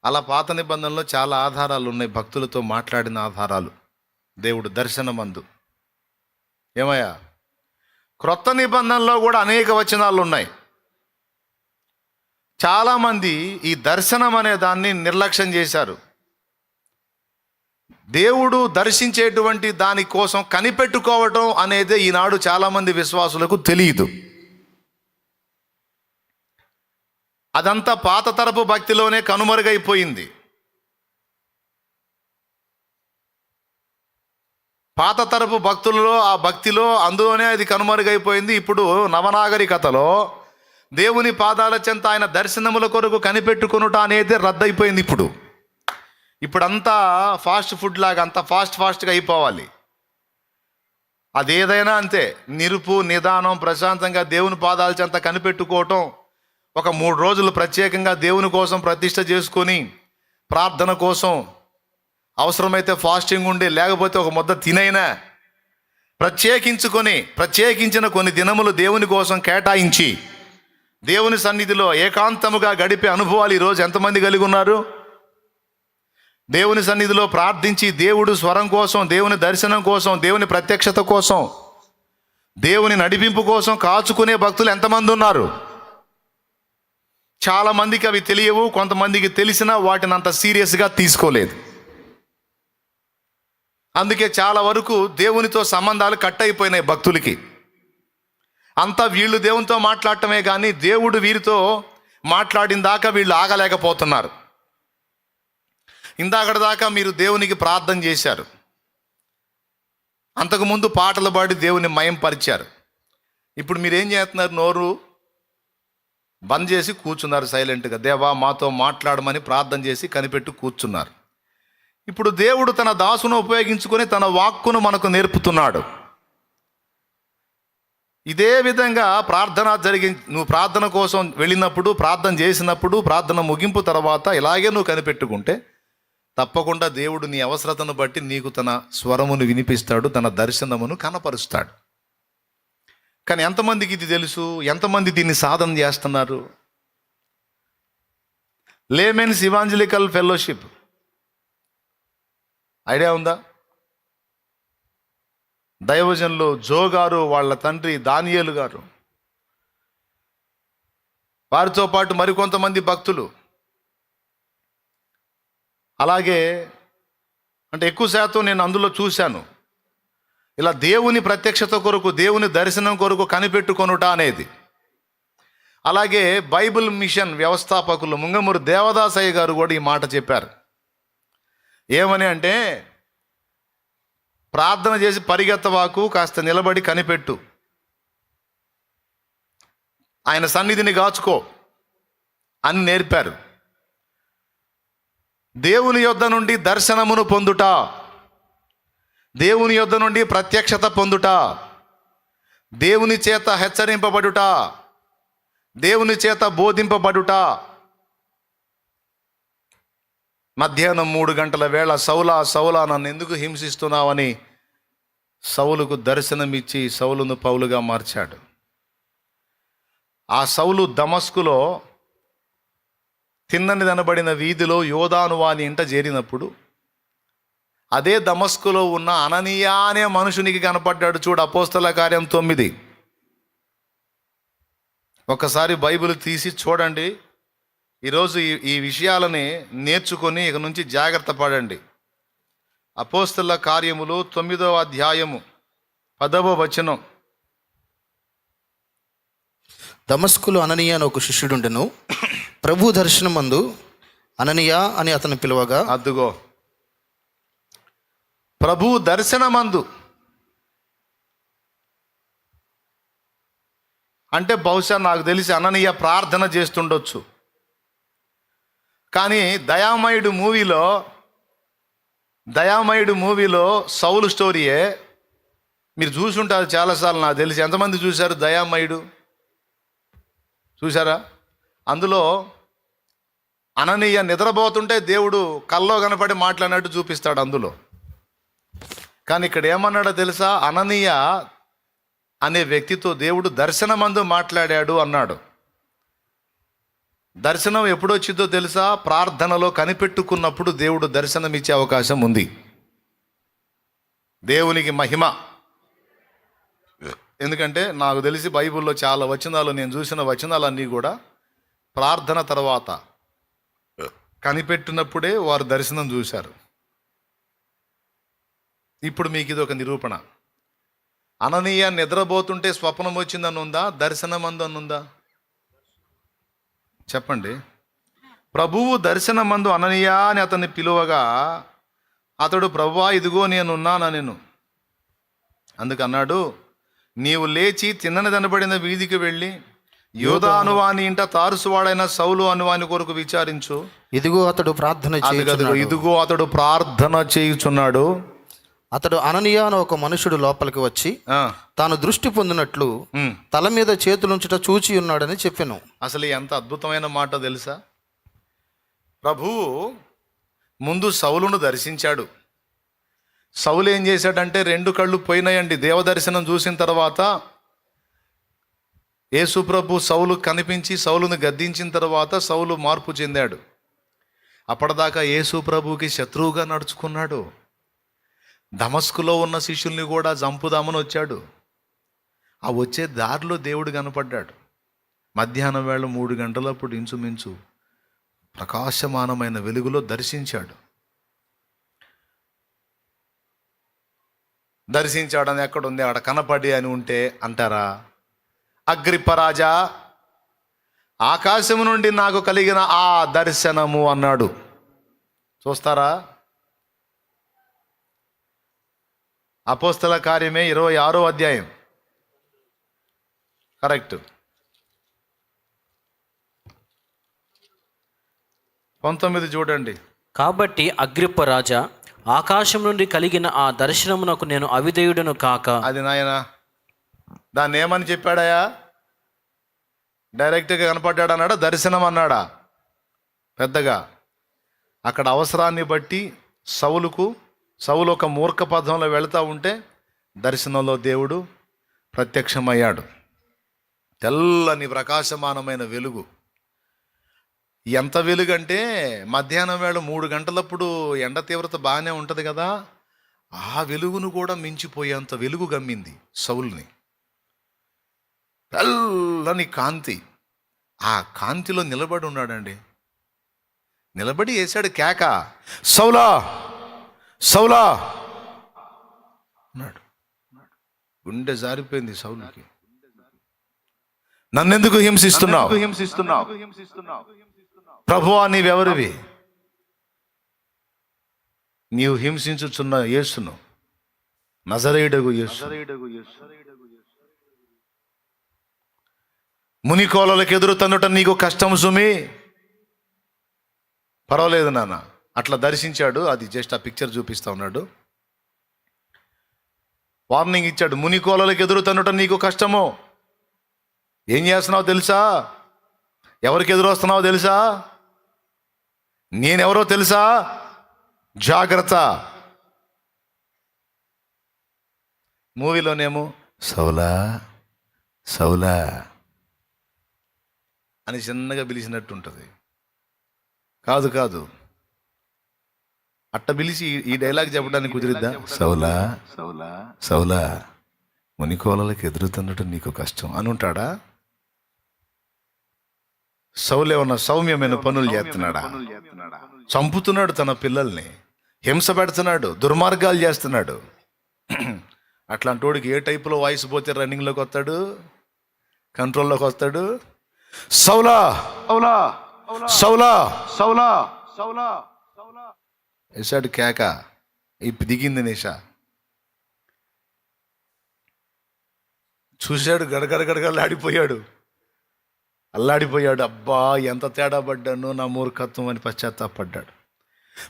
అలా పాత నిబంధనలో చాలా ఆధారాలు ఉన్నాయి, భక్తులతో మాట్లాడిన ఆధారాలు. దేవుడు దర్శనమందు ఏమయ్యా, క్రొత్త నిబంధనలో కూడా అనేక వచనాలు ఉన్నాయి. చాలామంది ఈ దర్శనం అనే దాన్ని నిర్లక్ష్యం చేశారు. దేవుడు దర్శించేటువంటి దానికోసం కనిపెట్టుకోవటం అనేది ఈనాడు చాలామంది విశ్వాసులకు తెలియదు. అదంతా పాత తరపు భక్తిలోనే కనుమరుగైపోయింది. పాత తరపు భక్తులలో ఆ భక్తిలో అందులోనే అది కనుమరుగైపోయింది. ఇప్పుడు నవనాగరికతలో దేవుని పాదాల చెంత ఆయన దర్శనముల కొరకు కనిపెట్టుకొనుట అనేది రద్దయిపోయింది. ఇప్పుడంతా ఫాస్ట్ ఫుడ్ లాగా అంతా ఫాస్ట్గా అయిపోవాలి. అదేదైనా అంతే, నిరుపు నిదానం ప్రశాంతంగా దేవుని పాదాల చెంత కనిపెట్టుకోవటం, ఒక 3 రోజులు ప్రత్యేకంగా దేవుని కోసం ప్రతిష్ఠ చేసుకొని ప్రార్థన కోసం అవసరమైతే ఫాస్టింగ్ ఉండి, లేకపోతే ఒక ముద్ద తినైనా ప్రత్యేకించిన కొన్ని దినములు దేవుని కోసం కేటాయించి దేవుని సన్నిధిలో ఏకాంతముగా గడిపే అనుభవాలు ఈరోజు ఎంతమంది కలిగి ఉన్నారు? దేవుని సన్నిధిలో ప్రార్థించి దేవుడు స్వరం కోసం, దేవుని దర్శనం కోసం, దేవుని ప్రత్యక్షత కోసం, దేవుని నడిపింపు కోసం కాచుకునే భక్తులు ఎంతమంది ఉన్నారు? చాలామందికి అవి తెలియవు. కొంతమందికి తెలిసినా వాటిని అంత సీరియస్గా తీసుకోలేదు. అందుకే చాలా వరకు దేవునితో సంబంధాలు కట్ అయిపోయినాయి భక్తులకి. అంతా వీళ్ళు దేవునితో మాట్లాడటమే కానీ దేవుడు వీరితో మాట్లాడిన దాకా వీళ్ళు ఆగలేకపోతున్నారు. ఇందాకటి దాకా మీరు దేవునికి ప్రార్థన చేశారు, అంతకుముందు పాటలు పాడి దేవుని మయంపరిచారు. ఇప్పుడు మీరేం చేస్తున్నారు? నోరు బంద్ చేసి కూర్చున్నారు సైలెంట్గా. దేవా మాతో మాట్లాడమని ప్రార్థన చేసి కనిపెట్టు కూర్చున్నారు. ఇప్పుడు దేవుడు తన దాసును ఉపయోగించుకొని తన వాక్కును మనకు నేర్పుతున్నాడు. ఇదే విధంగా నువ్వు ప్రార్థన కోసం వెళ్ళినప్పుడు, ప్రార్థన చేసినప్పుడు, ప్రార్థన ముగింపు తర్వాత ఇలాగే నువ్వు కనిపెట్టుకుంటే తప్పకుండా దేవుడు నీ అవసరతను బట్టి నీకు తన స్వరమును వినిపిస్తాడు, తన దర్శనమును కనపరుస్తాడు. కానీ ఎంతమందికి ఇది తెలుసు? ఎంతమంది దీన్ని సాధన చేస్తున్నారు? లేమెన్స్ ఇవాంజలికల్ ఫెలోషిప్ ఐడియా ఉందా? దైవజనులు జో గారు, వాళ్ళ తండ్రి దానియేలు గారు, వారితో పాటు మరికొంతమంది భక్తులు, అలాగే అంటే ఎక్కువ శాతం నేను అందులో చూశాను, ఇలా దేవుని ప్రత్యక్షత కొరకు, దేవుని దర్శనం కొరకు కనిపెట్టుకొనుట అనేది. అలాగే బైబిల్ మిషన్ వ్యవస్థాపకులు ముంగమూరు దేవదాసయ్య గారు కూడా ఈ మాట చెప్పారు. ఏమని అంటే, ప్రార్థన చేసి పరిగెత్తవాకు, కాస్త నిలబడి కనిపెట్టు, ఆయన సన్నిధిని గాచుకో అని నేర్పారు. దేవుని యొద్ద నుండి దర్శనమును పొందుట, దేవుని యొద్ద నుండి ప్రత్యక్షత పొందుట, దేవుని చేత హెచ్చరింపబడుట, దేవుని చేత బోధింపబడుట. మధ్యాహ్నం 3 గంటల వేళ సౌలా సౌలా నన్ను ఎందుకు హింసిస్తున్నావని సౌలుకు దర్శనమిచ్చి సౌలును పౌలుగా మార్చాడు. ఆ సౌలు దమస్కులో తిన్నని దనబడిన వీధిలో యోదాను వాని ఇంట చేరినప్పుడు అదే దమస్కులో ఉన్న అననీయ అనే మనుషునికి కనపడ్డాడు. చూడు, అపోస్తల కార్యం 9. ఒకసారి బైబిల్ తీసి చూడండి. ఈరోజు ఈ విషయాలని నేర్చుకొని ఇక నుంచి జాగ్రత్త పడండి. అపోస్తల కార్యములు 9వ అధ్యాయము 10వ వచనం. దమస్కులో అననీయ అని ఒక శిష్యుడుండెను. ప్రభు దర్శనమందు అననీయ అని అతను పిలువగా, అద్దుగో, ప్రభు దర్శనమందు అంటే బహుశా నాకు తెలిసి అననీయ ప్రార్థన చేస్తుండొచ్చు. కానీ దయామయుడు మూవీలో సౌలు స్టోరీయే మీరు చూసుంటారు చాలాసార్లు. నాకు తెలిసి ఎంతమంది చూశారు దయామయుడు? చూసారా? అందులో అననీయ నిద్రపోతుంటే దేవుడు కల్లో కనపడి మాట్లాడినట్టు చూపిస్తాడు. అందులో కానీ ఇక్కడ ఏమన్నాడో తెలుసా? అననీయ అనే వ్యక్తితో దేవుడు దర్శనమందు మాట్లాడాడు అన్నాడు. దర్శనం ఎప్పుడొచ్చిందో తెలుసా? ప్రార్థనలో కనిపెట్టుకున్నప్పుడు దేవుడు దర్శనం ఇచ్చే అవకాశం ఉంది. దేవునికి మహిమ. ఎందుకంటే నాకు తెలిసి బైబిల్లో చాలా వచనాలు, నేను చూసిన వచనాలన్నీ కూడా ప్రార్థన తర్వాత కనిపెట్టినప్పుడే వారు దర్శనం చూశారు. ఇప్పుడు మీకు ఇది ఒక నిరూపణ. అననీయ నిద్రపోతుంటే స్వప్నం వచ్చిందని ఉందా? దర్శనం అందని ఉందా? చెప్పండి. ప్రభువు దర్శనమందు అననీయ అని అతన్ని పిలువగా అతడు, ప్రభువా ఇదిగో నేనున్నానెను. అందుకన్నాడు, నీవు లేచి తిన్నని దనబడిన వీధికి వెళ్ళి యోధా అనువాని ఇంట తారుసువాడైన సౌలు అనువాని కొరకు విచారించు. ఇదిగో అతడు ప్రార్థన చేయుచున్నాడు. ఇదిగో అతడు ప్రార్థన చేయుచున్నాడు. అతడు అననీయ అని ఒక మనుషుడు లోపలికి వచ్చి తాను దృష్టి పొందినట్లు తల మీద చేతులుంచుట చూచి ఉన్నాడని చెప్పాను. అసలు ఎంత అద్భుతమైన మాట తెలుసా? ప్రభువు ముందు సౌలును దర్శించాడు. సౌలు ఏం చేశాడంటే 2 కళ్ళు పోయినాయండి. దేవదర్శనం చూసిన తర్వాత యేసు ప్రభు సౌలు కనిపించి సౌలును గద్దించిన తర్వాత సౌలు మార్పు చెందాడు. అప్పటిదాకా యేసు ప్రభుకి శత్రువుగా నడుచుకున్నాడు. దమస్కులో ఉన్న శిష్యుల్ని కూడా చంపుదామని వచ్చాడు. ఆ వచ్చే దారిలో దేవుడు కనపడ్డాడు. మధ్యాహ్నం వేళ 3 గంటలప్పుడు ఇంచుమించు ప్రకాశమానమైన వెలుగులో దర్శించాడు. దర్శించాడని ఎక్కడుంది? ఆడ కనపడి అని ఉంటే అంటారా? అగ్రిప్పరాజా, ఆకాశము నుండి నాకు కలిగిన ఆ దర్శనము అన్నాడు. చూస్తారా? అపోస్తల కార్యమే 26వ అధ్యాయం. కరెక్ట్. 19 చూడండి. కాబట్టి అగ్రిప్ప రాజా, ఆకాశం నుండి కలిగిన ఆ దర్శనమునకు నేను అవిధేయుడను కాక. అది నాయనా, దాన్ని ఏమని చెప్పాడయా? డైరెక్ట్గా కనపడ్డాడు అన్నాడా? దర్శనం అన్నాడా? పెద్దగా అక్కడ అవసరాన్ని బట్టి సౌలు ఒక మూర్ఖ పదంలో వెళుతూ ఉంటే దర్శనంలో దేవుడు ప్రత్యక్షమయ్యాడు. తెల్లని ప్రకాశమానమైన వెలుగు. ఎంత వెలుగు అంటే మధ్యాహ్నం వేళ 3 గంటలప్పుడు ఎండ తీవ్రత బాగానే ఉంటుంది కదా, ఆ వెలుగును కూడా మించిపోయేంత వెలుగు గమ్మింది సౌలుని. తెల్లని కాంతి. ఆ కాంతిలో నిలబడి ఉన్నాడండి. నిలబడి వేశాడు కేక, సౌలా సౌలా అన్నాడు. గుండె జారిపోయింది సౌలుకి. నన్నెందుకు హింసిస్తున్నావు? ప్రభువా నీవెవరివి? నీవు హింసించుచున్న యేసును, నజరేయుడగు యేసు. మునికోలలకు ఎదురు తన్నుట నీకు కష్టం సుమి. పర్వాలేదు నాన్న, అట్లా దర్శించాడు. అది జస్ట్ ఆ పిక్చర్ చూపిస్తా ఉన్నాడు. వార్నింగ్ ఇచ్చాడు. మునికోలలకు ఎదురు తన్నుట నీకు కష్టము. ఏం చేస్తున్నావు తెలుసా? ఎవరికి ఎదురు వస్తున్నావో తెలుసా? నేనెవరో తెలుసా? జాగ్రత్త. మూవీలోనేమో సౌలా సౌలా అని చిన్నగా పిలిచినట్టు ఉంటుంది. కాదు, అట్ట పిలిచి ఈ డైలాగ్ చెప్పడానికి కుదిరిద్దా? సౌలా సౌలా సౌలా, మునికోలలకు ఎదురుతున్నట్టు నీకు కష్టం అని ఉంటాడా? సౌలు ఏమన్నా సౌమ్యమైన పనులు చేస్తున్నాడా? చంపుతున్నాడు తన పిల్లల్ని, హింస పెడుతున్నాడు, దుర్మార్గాలు చేస్తున్నాడు. అట్లాంటి వాడికి ఏ టైపులో వాయిస్ పోతే రన్నింగ్లోకి వస్తాడు, కంట్రోల్లోకి వస్తాడు? సౌలా సౌలా సౌలా సౌలా సౌలా వేసాడు కేక. ఇప్పుడు దిగింది నిషా. చూశాడు, గడగడగడగలాడిపోయాడు, అల్లాడిపోయాడు. అబ్బా ఎంత తేడా పడ్డాను, నా మూర్ఖత్వం అని పశ్చాత్తాపడ్డాడు.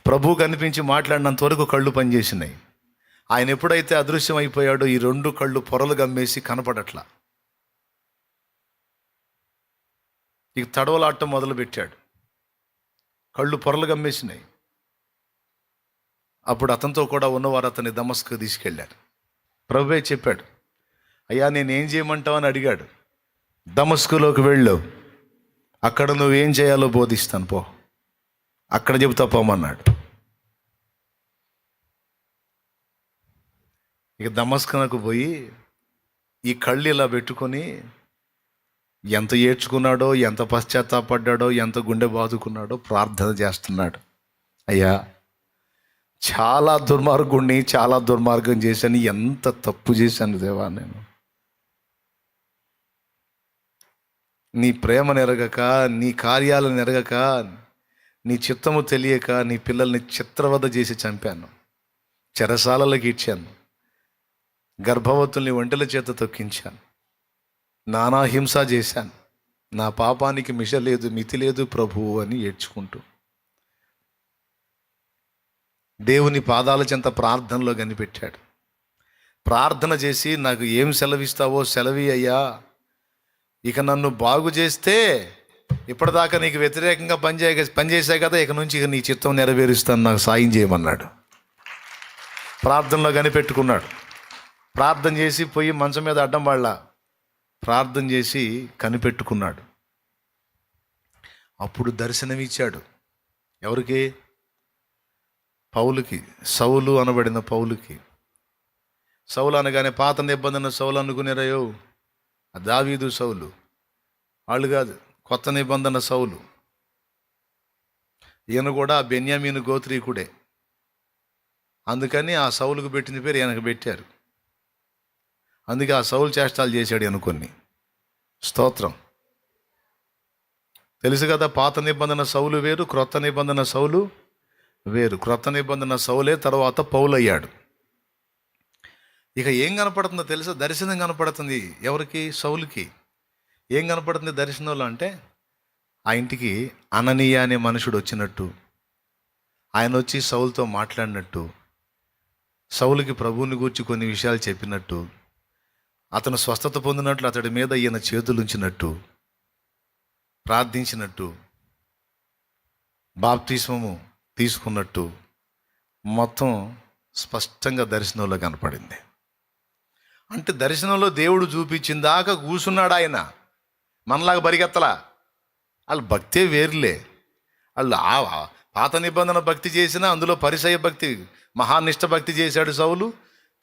ప్రభు కనిపించి మాట్లాడినంత వరకు కళ్ళు పనిచేసినాయి. ఆయన ఎప్పుడైతే అదృశ్యం అయిపోయాడో ఈ 2 కళ్ళు పొరలు గమ్మేసి కనపడట్లా. ఇక తడవలాటం మొదలుపెట్టాడు. కళ్ళు పొరలు గమ్మేసినాయి. అప్పుడు అతనితో కూడా ఉన్నవారు అతన్ని దమస్కు తీసుకెళ్ళారు. ప్రభువే చెప్పాడు, అయ్యా నేనేం చేయమంటావు అని అడిగాడు. దమస్కులోకి వెళ్ళు, అక్కడ నువ్వేం చేయాలో బోధిస్తాను పో, అక్కడ చెబుతా పోమన్నాడు. ఇక దమస్కునకు పోయి ఈ కళ్ళు ఇలా పెట్టుకొని ఎంత ఏడ్చుకున్నాడో, ఎంత పశ్చాత్తాపడ్డాడో, ఎంత గుండె బాదుకున్నాడో ప్రార్థన చేస్తున్నాడు. అయ్యా చాలా దుర్మార్గుణ్ణి, చాలా దుర్మార్గం చేశాను, ఎంత తప్పు చేశాను దేవా, నేను నీ ప్రేమను ఎరగక, నీ కార్యాలను ఎరగక, నీ చిత్తము తెలియక నీ పిల్లల్ని చిత్రవద చేసి చంపాను, చెరసాలలోకి ఇచ్చాను, గర్భవతుల్ని ఒంటెల చేత తొక్కించాను, నానా హింస చేశాను, నా పాపానికి మిష లేదు, మితి లేదు ప్రభువు అని ఏడ్చుకుంటూ దేవుని పాదాల చెంత ప్రార్థనలో కనిపెట్టాడు. ప్రార్థన చేసి నాకు ఏం సెలవిస్తావో సెలవి అయ్యా, ఇక నన్ను బాగు చేస్తే ఇప్పటిదాకా నీకు వ్యతిరేకంగా పనిచేసా కదా, ఇక నుంచి ఇక నీ చిత్తం నెరవేరుస్తాను, నాకు సాయం చేయమన్నాడు. ప్రార్థనలో కనిపెట్టుకున్నాడు. ప్రార్థన చేసి పోయి మంచం మీద అడ్డం పడలా, ప్రార్థన చేసి కనిపెట్టుకున్నాడు. అప్పుడు దర్శనమిచ్చాడు. ఎవరికి? పౌలుకి, సౌలు అనబడిన పౌలుకి. సౌలు అనగానే పాత నిబంధన సౌలు అనుకునేరయో, దావీదు సౌలు వాళ్ళు కాదు, కొత్త నిబంధన సౌలు. ఈయన కూడా బెన్యామీను గోత్రీకుడే, అందుకని ఆ సౌలుకు పెట్టిన పేరు ఈయనకు పెట్టారు. అందుకే ఆ సౌలు చేష్టాలు చేశాడు అనుకొని. స్తోత్రం. తెలుసు కదా, పాత నిబంధన సౌలు వేరు, క్రొత్త నిబంధన సౌలు వేరు. క్రొత్త నిబంధన సౌలే తర్వాత పౌలు అయ్యాడు. ఇక ఏం కనపడుతుందో తెలుసా? దర్శనం కనపడుతుంది. ఎవరికి? సౌలుకి. ఏం కనపడుతుంది దర్శనంలో అంటే, ఆ ఇంటికి అననీయ అనే మనుషుడు వచ్చినట్టు, ఆయన వచ్చి సౌలుతో మాట్లాడినట్టు, సౌలుకి ప్రభువుని గూర్చి కొన్ని విషయాలు చెప్పినట్టు, అతను స్వస్థత పొందినట్లు అతడి మీద ఈయన చేతులుంచినట్టు, ప్రార్థించినట్టు, బాప్తిస్మము తీసుకున్నట్టు మొత్తం స్పష్టంగా దర్శనంలో కనపడింది. అంటే దర్శనంలో దేవుడు చూపించిన దాకా కూర్చున్నాడు ఆయన. మనలాగా పరిగెత్తలా. వాళ్ళు భక్తే వేరులే. వాళ్ళు పాత నిబంధన భక్తి చేసినా అందులో పరిసయ భక్తి, మహానిష్ట భక్తి చేశాడు సౌలు.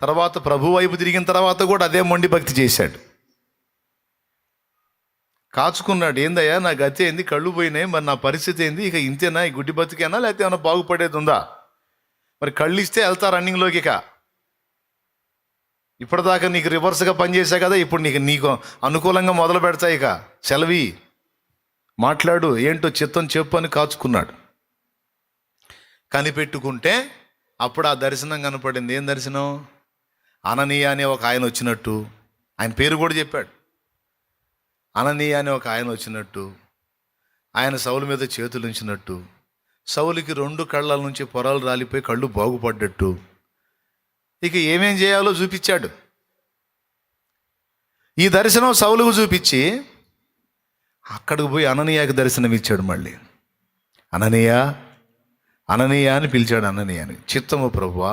తర్వాత ప్రభు వైపు తిరిగిన తర్వాత కూడా అదే మొండి భక్తి చేశాడు. కాచుకున్నాడు. ఏందయ్యా నా గతి ఏంది, కళ్ళు పోయినాయి, మరి నా పరిస్థితి ఏంది, ఇక ఇంతేనా, ఈ గుడ్డి బతికేనా, లేకపోతే ఏమైనా బాగుపడేది ఉందా? మరి కళ్ళు ఇస్తే వెళ్తా రన్నింగ్లోకి. ఇక ఇప్పటిదాకా నీకు రివర్స్గా పనిచేసా కదా, ఇప్పుడు నీకు అనుకూలంగా మొదలు పెడతా, ఇక సెలవి మాట్లాడు, ఏంటో చిత్తం చెప్పు అని కాచుకున్నాడు. కనిపెట్టుకుంటే అప్పుడు ఆ దర్శనం కనపడింది. ఏం దర్శనం? అననీయ అనే ఒక ఆయన వచ్చినట్టు, ఆయన పేరు కూడా చెప్పాడు. అననీయ అనే ఒక ఆయన వచ్చినట్టు, ఆయన సౌలు మీద చేతులు ఉంచినట్టు, సౌలుకి 2 కళ్ళ నుంచి పొరలు రాలిపోయి కళ్ళు బాగుపడ్డట్టు, ఇక ఏమేం చేయాలో చూపించాడు. ఈ దర్శనం సౌలుకు చూపించి అక్కడికి పోయి అననీయకి దర్శనం ఇచ్చాడు. మళ్ళీ అననీయ అననీయ అని పిలిచాడు. అననీయని. చిత్తము ప్రభువా,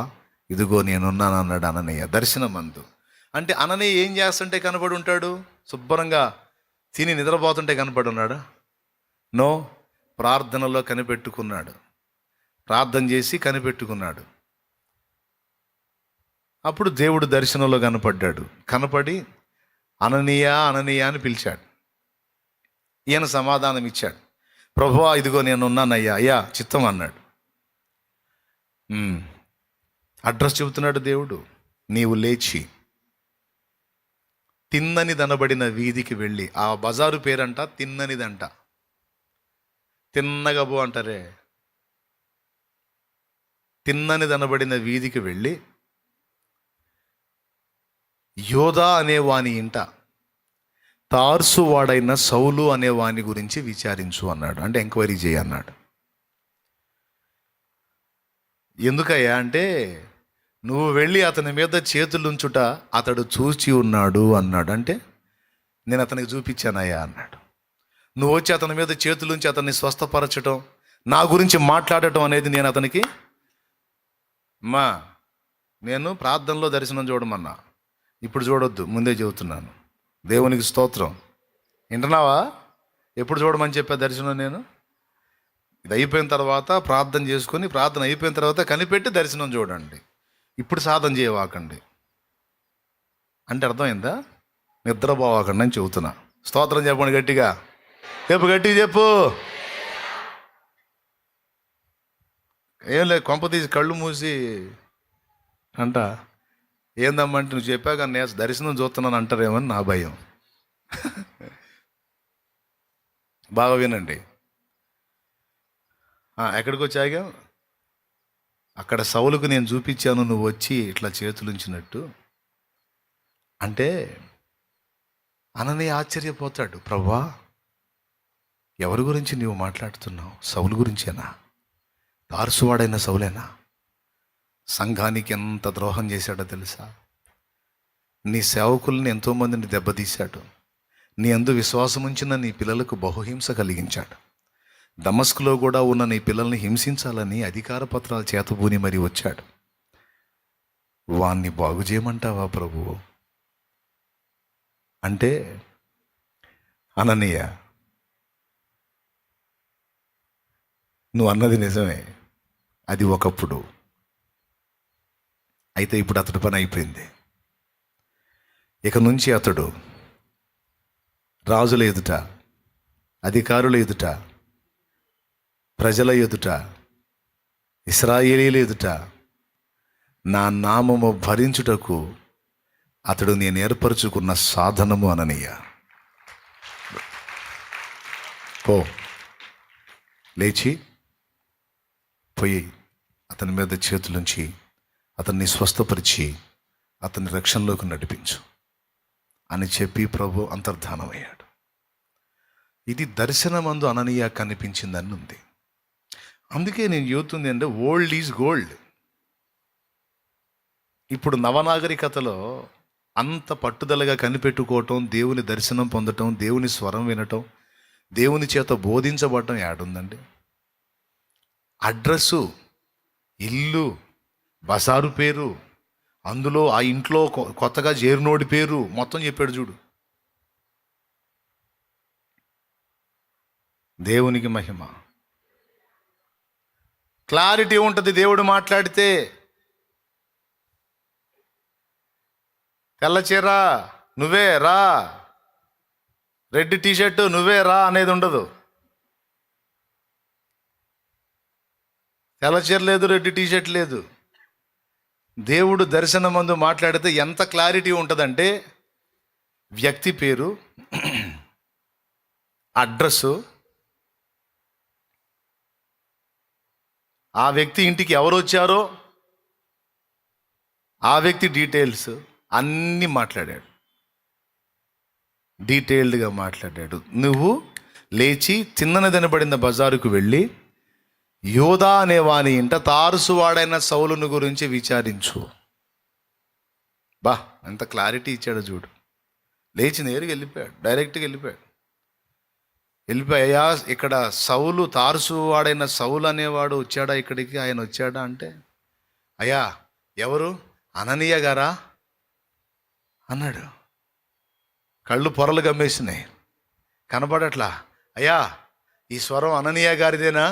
ఇదిగో నేనున్నాను అన్నాడు అననీయ దర్శనం అందు. అంటే అననీయ ఏం చేస్తుంటే కనపడి ఉంటాడు? శుభ్రంగా తిని నిద్రపోతుంటే కనపడి ఉన్నాడు? నో, ప్రార్థనలో కనిపెట్టుకున్నాడు. ప్రార్థన చేసి కనిపెట్టుకున్నాడు. అప్పుడు దేవుడు దర్శనంలో కనపడ్డాడు. కనపడి అననీయ అననీయ అని పిలిచాడు. ఈయన సమాధానం ఇచ్చాడు. ప్రభువా, ఇదిగో నేనున్నానయ్యా, అయ్యా చిత్తం అన్నాడు. అడ్రస్ చెబుతున్నాడు దేవుడు. నీవు లేచి తిన్నని దనబడిన వీధికి వెళ్ళి, ఆ బజారు పేరంట తిన్ననిదంట. తిన్నగబో అంటారే. తిన్నని దనబడిన వీధికి వెళ్ళి యోధా అనేవాని ఇంట తార్సు వాడైన సౌలు అనేవాని గురించి విచారించు అన్నాడు. అంటే ఎంక్వైరీ చేయి అన్నాడు. ఎందుకయ్యా అంటే, నువ్వు వెళ్ళి అతని మీద చేతులుంచుట అతడు చూచి ఉన్నాడు అన్నాడు. అంటే నేను అతనికి చూపించానయ్యా అన్నాడు. నువ్వు వచ్చి అతని మీద చేతులుంచి అతన్ని స్వస్థపరచడం, నా గురించి మాట్లాడటం అనేది నేను అతనికి అమ్మా నేను ప్రార్థనలో దర్శనం చూడమన్నా, ఇప్పుడు చూడొద్దు, ముందే చెబుతున్నాను. దేవునికి స్తోత్రం. వింటున్నావా? ఎప్పుడు చూడమని చెప్పా దర్శనం నేను? ఇది అయిపోయిన తర్వాత ప్రార్థన చేసుకొని, ప్రార్థన అయిపోయిన తర్వాత కనిపెట్టి దర్శనం చూడండి. ఇప్పుడు సాధన చేయవాకండి అంటే అర్థమైందా? నిద్రపోవాకండి అని చెబుతున్నా. స్తోత్రం చెప్పండి గట్టిగా. గట్టిగా చెప్పు. ఏం లేదు, కొంప తీసి కళ్ళు మూసి అంట ఏందమ్మా అంటే, నువ్వు చెప్పాక నేను దర్శనం చూస్తున్నాను అంటారేమని నా భయం. బాగా వినండి. ఎక్కడికి వచ్చాగా? అక్కడ సౌలుకు నేను చూపించాను, నువ్వు వచ్చి ఇట్లా చేతులుంచినట్టు అంటే అననీయ ఆశ్చర్యపోతాడు. ప్రభువా, ఎవరి గురించి నీవు మాట్లాడుతున్నావు? సౌలు గురించేనా? తార్సువాడైన సౌలేనా? సంఘానికి ఎంత ద్రోహం చేశాడో తెలుసా? నీ సేవకుల్ని ఎంతోమందిని దెబ్బతీశాడు. నీ అందు విశ్వాసం ఉంచిన నీ పిల్లలకు బహుహింస కలిగించాడు. దమస్కులో కూడా ఉన్న నీ పిల్లల్ని హింసించాలని అధికార పత్రాలు చేతబూని మరి వచ్చాడు. వాణ్ణి బాగు చేయమంటావా ప్రభువు అంటే, అననీయ నువ్వు అన్నది నిజమే, అది ఒకప్పుడు. అయితే ఇప్పుడు అతడి పని అయిపోయింది. ఇక నుంచి అతడు రాజుల ఎదుట, అధికారుల ఎదుట, ప్రజల ఎదుట, ఇశ్రాయేలీల ఎదుట నా నామము భరించుటకు అతడు నేను ఏర్పరచుకున్న సాధనము అననీయ. పో, లేచి పోయి అతని మీద చేతులుంచి అతన్ని స్వస్థపరిచి అతన్ని రక్షణలోకి నడిపించు అని చెప్పి ప్రభు అంతర్ధానమయ్యాడు. ఇది దర్శనమందు అననీయ కనిపించిందని ఉంది. అందుకే నేను చెబుతుంది అంటే, ఓల్డ్ ఈజ్ గోల్డ్. ఇప్పుడు నవనాగరికతలో అంత పట్టుదలగా కనిపెట్టుకోవటం, దేవుని దర్శనం పొందటం, దేవుని స్వరం వినటం, దేవుని చేత బోధించబడటం ఏడుందండి? అడ్రస్సు, ఇల్లు, బజారు పేరు, అందులో ఆ ఇంట్లో కొత్తగా చేరినోడి పేరు మొత్తం చెప్పాడు చూడు. దేవునికి మహిమ. క్లారిటీ ఉంటుంది దేవుడు మాట్లాడితే. తెల్ల చీర నువ్వే రా, రెడ్ టీషర్టు నువ్వే రా అనేది ఉండదు. తెల్ల చీర లేదు, రెడ్ టీషర్ట్ లేదు. దేవుడు దర్శనమందు మాట్లాడితే ఎంత క్లారిటీ ఉంటుందంటే, వ్యక్తి పేరు, అడ్రస్సు, ఆ వ్యక్తి ఇంటికి ఎవరు వచ్చారో ఆ వ్యక్తి డీటెయిల్స్ అన్నీ మాట్లాడాడు, డీటెయిల్డ్గా మాట్లాడాడు. నువ్వు లేచి తిన్ననదనబడిన బజారుకు వెళ్ళి యోధా అనే వాని ఇంట తారుసువాడైన సౌలును గురించి విచారించు. బా, ఎంత క్లారిటీ ఇచ్చాడు చూడు. లేచి నేరుగా వెళ్ళిపోయాడు, డైరెక్ట్గా వెళ్ళిపోయాడు. అయ్యా, ఇక్కడ సౌలు, తారుసువాడైన సౌలు అనేవాడు వచ్చాడా ఇక్కడికి? ఆయన వచ్చాడా అంటే, అయ్యా ఎవరు? అననీయ గారా అన్నాడు. కళ్ళు పొరలు గమ్మేసినాయి, కనపడట్లా. అయ్యా, ఈ స్వరం అననీయ గారిదేనా?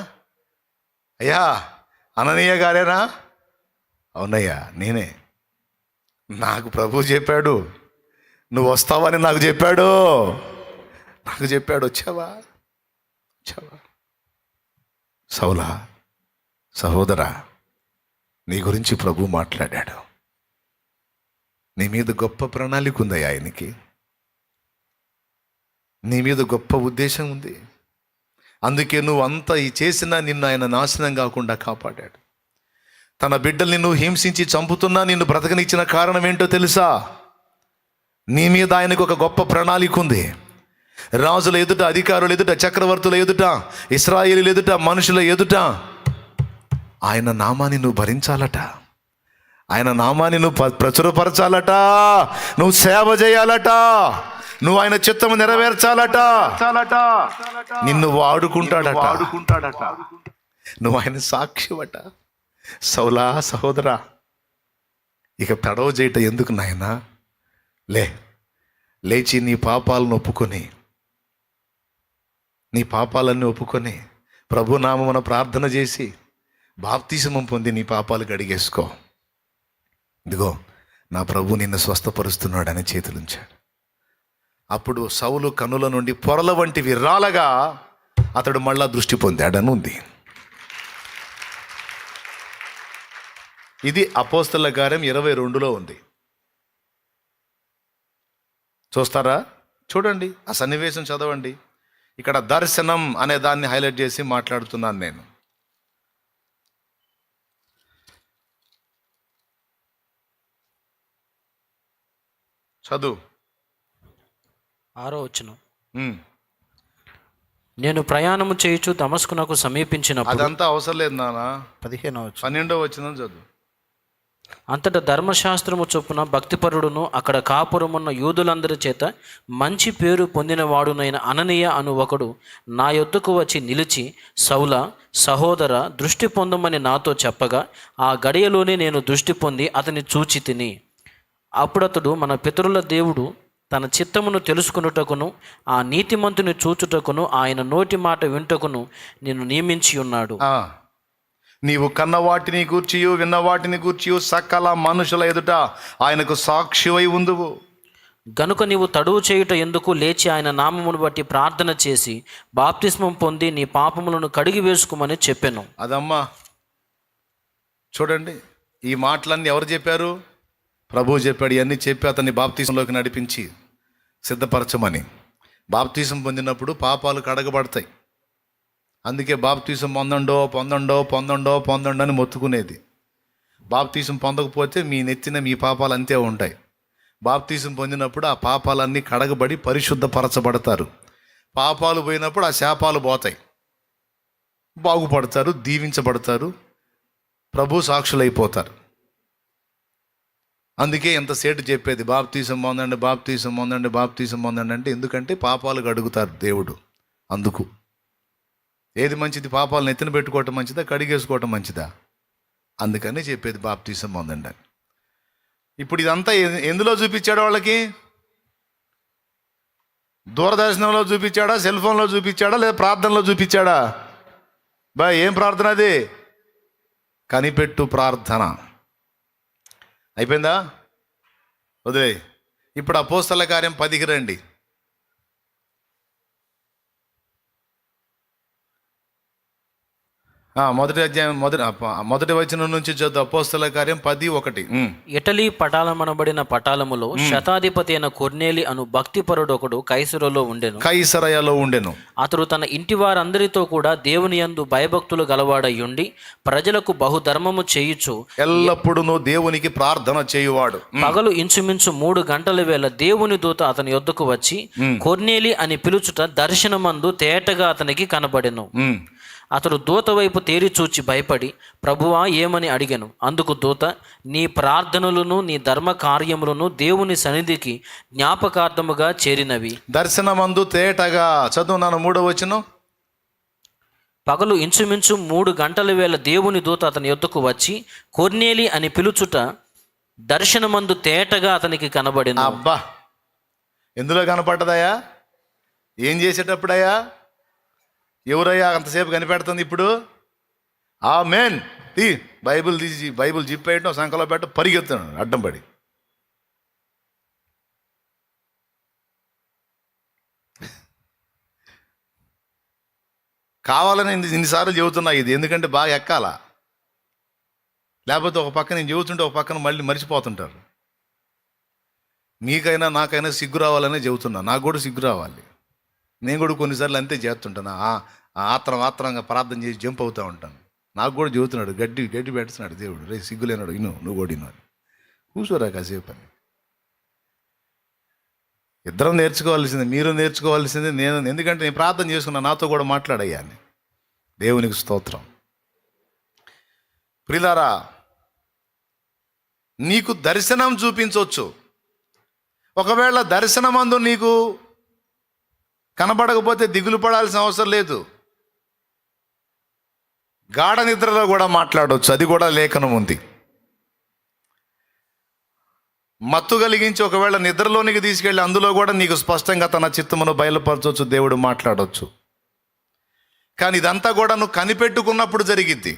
అయ్యా, అననీయ గారేనా? అవునయ్యా, నేనే. నాకు ప్రభు చెప్పాడు, నువ్వు వస్తావని నాకు చెప్పాడు. వచ్చావా? సౌలా, సహోదరా, నీ గురించి ప్రభు మాట్లాడాడు. నీ మీద గొప్ప ప్రణాళిక ఉంది ఆయనకి. నీ మీద గొప్ప ఉద్దేశం ఉంది. అందుకే నువ్వు అంతా ఈ చేసినా నిన్ను ఆయన నాశనం కాకుండా కాపాడాడు. తన బిడ్డల్ని నువ్వు హింసించి చంపుతున్నా నిన్ను బ్రతకనిచ్చిన కారణం ఏంటో తెలుసా? నీ మీద ఆయనకు ఒక గొప్ప ప్రణాళిక ఉంది. రాజుల ఎదుట, అధికారుల ఎదుట, చక్రవర్తుల ఎదుట, ఇశ్రాయేలీల ఎదుట, మనుషుల ఎదుట ఆయన నామాన్ని నువ్వు భరించాలట. ఆయన నామాన్ని నువ్వు ప్రచురపరచాలట. నువ్వు సేవ చేయాలట. నువ్వు ఆయన చిత్తము నెరవేర్చాలట. నిన్ను వాడుకుంటాడట. నువ్వు ఆయన సాక్షివట. సౌలా సహోదరా, ఇక తడవ చేయట ఎందుకు నాయనా? లేచి నీ పాపాలను ఒప్పుకొని, నీ పాపాలన్నీ ఒప్పుకొని ప్రభునామమున ప్రార్థన చేసి బాప్తిసమం పొంది నీ పాపాలు గడిగేసుకో. ఇదిగో నా ప్రభు నిన్ను స్వస్థపరుస్తున్నాడని చేతులుంచాడు. అప్పుడు సౌలు కనుల నుండి పొరల వంటివి రాలగా అతడు మళ్ళా దృష్టి పొందాడని ఉంది. ఇది అపోస్తల కార్యం 22లో ఉంది. చూస్తారా? చూడండి, ఆ సన్నివేశం చదవండి. ఇక్కడ దర్శనం అనే దాన్ని హైలైట్ చేసి మాట్లాడుతున్నాను నేను. చదువు 6వ వచనం. నేను ప్రయాణము చేయుచు దమస్కునకు సమీపించినప్పుడు. అదంతా అవసరం లేదు నాన్న, 15వ వచనం. 12వ వచనం చదువు. అంతటా ధర్మశాస్త్రము చొప్పున భక్తిపరుడును అక్కడ కాపురమున్న యూదులందరి చేత మంచి పేరు పొందినవాడునైన అననీయ అను ఒకడు నా యొద్దకు వచ్చి నిలిచి, సౌలా సహోదర, దృష్టి పొందమని నాతో చెప్పగా ఆ గడియలోనే నేను దృష్టి పొంది అతని చూచి తిని. అప్పుడతడు మన పితరుల దేవుడు తన చిత్తమును తెలుసుకునుటకును ఆ నీతిమంతుని చూచుటకును ఆయన నోటి మాట వింటకును నిన్ను నియమించి ఉన్నాడు. నీవు కన్న వాటిని గూర్చియు విన్న వాటిని గూర్చియు సకల మనుషుల ఎదుట ఆయనకు సాక్షివై ఉందువు. గనుక నీవు తడువు చేయుట ఎందుకు? లేచి ఆయన నామమును బట్టి ప్రార్థన చేసి బాప్తిస్మం పొంది నీ పాపములను కడిగి వేసుకోమని చెప్పాను. అదమ్మా, చూడండి, ఈ మాటలన్నీ ఎవరు చెప్పారు? ప్రభువు చెప్పాడు. ఇవన్నీ చెప్పి అతన్ని బాప్తిసంలోకి నడిపించి సిద్ధపరచమని. బాప్తిసం పొందినప్పుడు పాపాలు కడగబడతాయి. అందుకే బాప్తిసం పొందండో అని మొత్తుకునేది. బాప్తిసం పొందకపోతే మీ నెత్తిన మీ పాపాలు అంతే ఉంటాయి. బాప్తిసం పొందినప్పుడు ఆ పాపాలన్నీ కడగబడి పరిశుద్ధపరచబడతారు. పాపాలు పోయినప్పుడు ఆ శాపాలు పోతాయి, బాగుపడతారు, దీవించబడతారు, ప్రభు సాక్షులైపోతారు. అందుకే ఎంతసేటు చెప్పేది బాప్తిసం పొందండి అంటే, ఎందుకంటే పాపాలు కడుగుతారు దేవుడు. అందుకు ఏది మంచిది? పాపాలను ఎత్తిన పెట్టుకోవటం మంచిదా, కడిగేసుకోవటం మంచిదా? అందుకని చెప్పేది బాప్తిసం పొందండి అని. ఇప్పుడు ఇదంతా ఎందులో చూపించాడు వాళ్ళకి? దూరదర్శనంలో చూపించాడా, సెల్ ఫోన్లో చూపించాడా, లేదా ప్రార్థనలో చూపించాడా? ఏం ప్రార్థన అది? కనిపెట్టు ప్రార్థన. అయిపోయిందా? వదిలే. ఇప్పుడు అపోస్తల కార్యం 10కి రండి. మొదటి అధ్యాయం మొదటి వచనం నుంచి చదువు. అపోస్తల కార్యం 10:1. ఇటలీ పటాలమనబడిన పటాలములో శతాధిపతి అయిన కొర్నేలి అను భక్తిపరుడు ఒకడు కైసరయలో ఉండెను. అతడు తన ఇంటి వారందరితో కూడా దేవుని యందు భయభక్తులు గలవాడయ్యుండి ప్రజలకు బహుధర్మము చేయుచు ఎల్లప్పుడూ దేవునికి ప్రార్థన చేయువాడు. పగలు ఇంచుమించు 3 గంటల వేళ దేవుని దూత అతని యొద్దకు వచ్చి కొర్నేలి అని పిలుచుట దర్శనమందు తేటగా అతనికి కనబడెను. అతడు దూత వైపు తేరి చూచి భయపడి, ప్రభువా ఏమని అడిగాను. అందుకు దూత, నీ ప్రార్థనలను నీ ధర్మ కార్యములను దేవుని సన్నిధికి జ్ఞాపకార్థముగా చేరినవి. దర్శనమందు తేటగా. చదువు నాన్న 3వ వచనం. పగలు ఇంచుమించు 3 గంటల వేళ దేవుని దూత అతని యొద్దకు వచ్చి కొర్నేలి అని పిలుచుట దర్శనమందు తేటగా అతనికి కనబడింది. అబ్బా, ఎందులో కనపడ్డదయా? ఏం చేసేటప్పుడయ్యా? ఎవరయ్యా అంతసేపు కనిపెడుతుంది? ఇప్పుడు ఆమేన్ బైబిల్ తీసి బైబిల్ జిప్పేయటం, సంకలో పెట్టడం, పరిగెత్తాను అడ్డం పడి. కావాలని ఇన్నిసార్లు చెబుతున్నా ఇది, ఎందుకంటే బాగా ఎక్కాలా. లేకపోతే ఒక పక్క నేను చెబుతుంటే ఒక పక్కన మళ్ళీ మర్చిపోతుంటారు. మీకైనా నాకైనా సిగ్గు రావాలనే చెబుతున్నా. నాకు కూడా సిగ్గు రావాలి. నేను కూడా కొన్నిసార్లు అంతే చేస్తుంటాను. ఆత్రంగా ప్రార్థన చేసి జంప్ అవుతూ ఉంటాను. నాకు కూడా చెబుతున్నాడు, గడ్డి పెడుతున్నాడు దేవుడు. రే సిగ్గులేనాడు, నువ్వు కూడా విన్నాడు. కూర్చోరా కాసేపు అని. ఇద్దరం నేర్చుకోవాల్సిందే, మీరు నేర్చుకోవాల్సిందే, నేను. ఎందుకంటే నేను ప్రార్థన చేసుకున్నా, నాతో కూడా మాట్లాడయ్యా అని. దేవునికి స్తోత్రం. ప్రియులారా, నీకు దర్శనం చూపించవచ్చు. ఒకవేళ దర్శనమందు నీకు కనబడకపోతే దిగులు పడాల్సిన అవసరం లేదు. గాఢ నిద్రలో కూడా మాట్లాడవచ్చు, అది కూడా లేఖనం ఉంది. మత్తు కలిగించి ఒకవేళ నిద్రలోనికి తీసుకెళ్ళి అందులో కూడా నీకు స్పష్టంగా తన చిత్తమును బయలుపరచవచ్చు, దేవుడు మాట్లాడవచ్చు. కానీ ఇదంతా కూడా నువ్వు కనిపెట్టుకున్నప్పుడు జరిగిద్ది.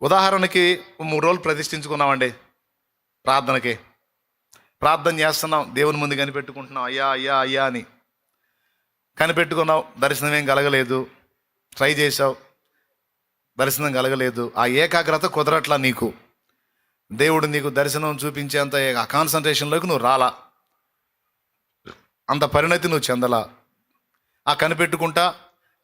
ఉదాహరణకి 3 రోజులు ప్రతిష్ఠించుకున్నామండి ప్రార్థనకి. ప్రార్థన చేస్తున్నాం, దేవుని ముందు కనిపెట్టుకుంటున్నాం, అయ్యా అయ్యా అయ్యా అని కనిపెట్టుకున్నావు, దర్శనం ఏం కలగలేదు. ట్రై చేసావు, దర్శనం కలగలేదు. ఆ ఏకాగ్రత కుదరట్లా నీకు. దేవుడు నీకు దర్శనం చూపించేంత ఆ కాన్సన్ట్రేషన్లోకి నువ్వు రాలా, అంత పరిణతి నువ్వు చెందలా. ఆ కనిపెట్టుకుంటా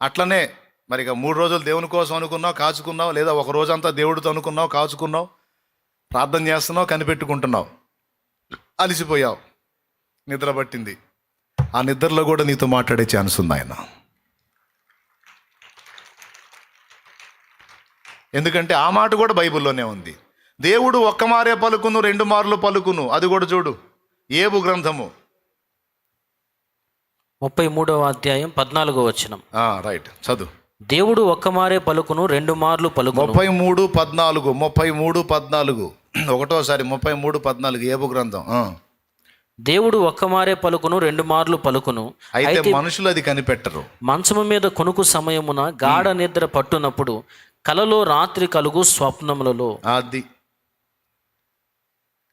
అట్లనే మరి ఇక 3 రోజులు దేవుని కోసం అనుకున్నావు, కాచుకున్నావు, లేదా ఒక రోజంతా దేవుడితో అనుకున్నావు, కాచుకున్నావు, ప్రార్థన చేస్తున్నావు, కనిపెట్టుకుంటున్నావు, అలిసిపోయావు, నిద్ర పట్టింది. ఆ నిద్రలో కూడా నీతో మాట్లాడే ఛాన్స్ ఉంది ఆయన. ఎందుకంటే ఆ మాట కూడా బైబిల్లోనే ఉంది. దేవుడు ఒక్క మారే పలుకును, 2 మార్లు పలుకును. అది కూడా చూడు, ఏబు గ్రంథము 33వ అధ్యాయం 14వ వచనం. రైట్, చదువు. దేవుడు ఒక్క మారే పలుకును, 2 మార్లు పలుకును. 33:14 ఒకటోసారి 33:14 ఏబు గ్రంథం. దేవుడు ఒక్క మారే పలుకును, 2 మార్లు పలుకును. అయితే మనుషులు అది కనిపెట్టరు. మంచము మీద కొనుకు సమయమున గాఢ నిద్ర పట్టునప్పుడు కలలో రాత్రి కలుగు స్వప్నములలో. అది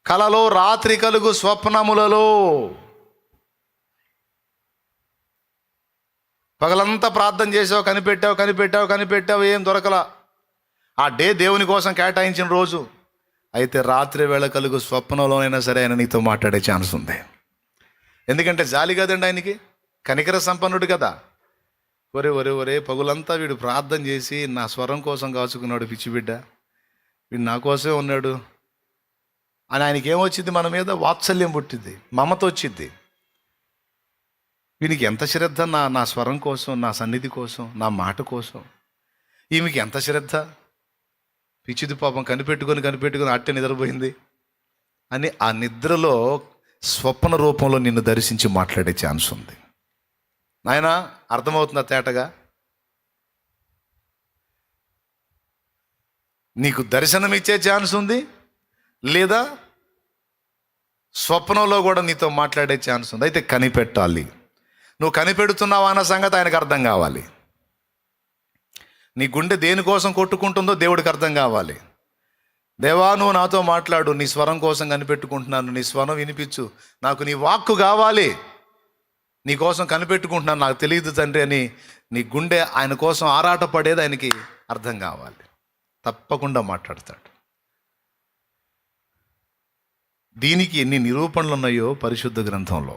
కలలో రాత్రి కలుగు స్వప్నములలో. పగలంతా ప్రార్థన చేసావు, కనిపెట్టావు, ఏం దొరకలా. ఆ డే దేవుని కోసం కేటాయించిన రోజు. అయితే రాత్రి వేళ కలుగు స్వప్నంలోనైనా సరే ఆయన నీతో మాట్లాడే ఛాన్స్ ఉంది. ఎందుకంటే జాలి కదండి ఆయనకి, కనికర సంపన్నుడు కదా. ఒరే పగులంతా వీడు ప్రార్థన చేసి నా స్వరం కోసం కాచుకున్నాడు, పిచ్చిబిడ్డ, వీడు నా కోసమే ఉన్నాడు అని ఆయనకి ఏమొచ్చింది? మన మీద వాత్సల్యం పుట్టింది, మమత వచ్చింది. వీనికి ఎంత శ్రద్ధ నా స్వరం కోసం, నా సన్నిధి కోసం, నా మాట కోసం. ఈమెకి ఎంత శ్రద్ధ, పిచ్చిది పాపం, కనిపెట్టుకొని అట్టే నిద్రపోయింది అని ఆ నిద్రలో స్వప్న రూపంలో నిన్ను దర్శించి మాట్లాడే ఛాన్స్ ఉంది. నాయనా, అర్థమవుతుందా తేటగా? నీకు దర్శనం ఇచ్చే ఛాన్స్ ఉంది, లేదా స్వప్నంలో కూడా నీతో మాట్లాడే ఛాన్స్ ఉంది. అయితే కనిపెట్టాలి. నువ్వు కనిపెడుతున్నావా అన్న సంగతి ఆయనకు అర్థం కావాలి. నీ గుండె దేనికోసం కొట్టుకుంటుందో దేవుడికి అర్థం కావాలి. దేవా, నువ్వు నాతో మాట్లాడు, నీ స్వరం కోసం కనిపెట్టుకుంటున్నాను, నీ స్వరం వినిపించు, నాకు నీ వాక్కు కావాలి, నీ కోసం కనిపెట్టుకుంటున్నాను, నాకు తెలియదు తండ్రి అని నీ గుండె ఆయన కోసం ఆరాటపడేది ఆయనకి అర్థం కావాలి. తప్పకుండా మాట్లాడతాడు. దీనికి ఎన్ని నిరూపణలు ఉన్నాయో పరిశుద్ధ గ్రంథంలో.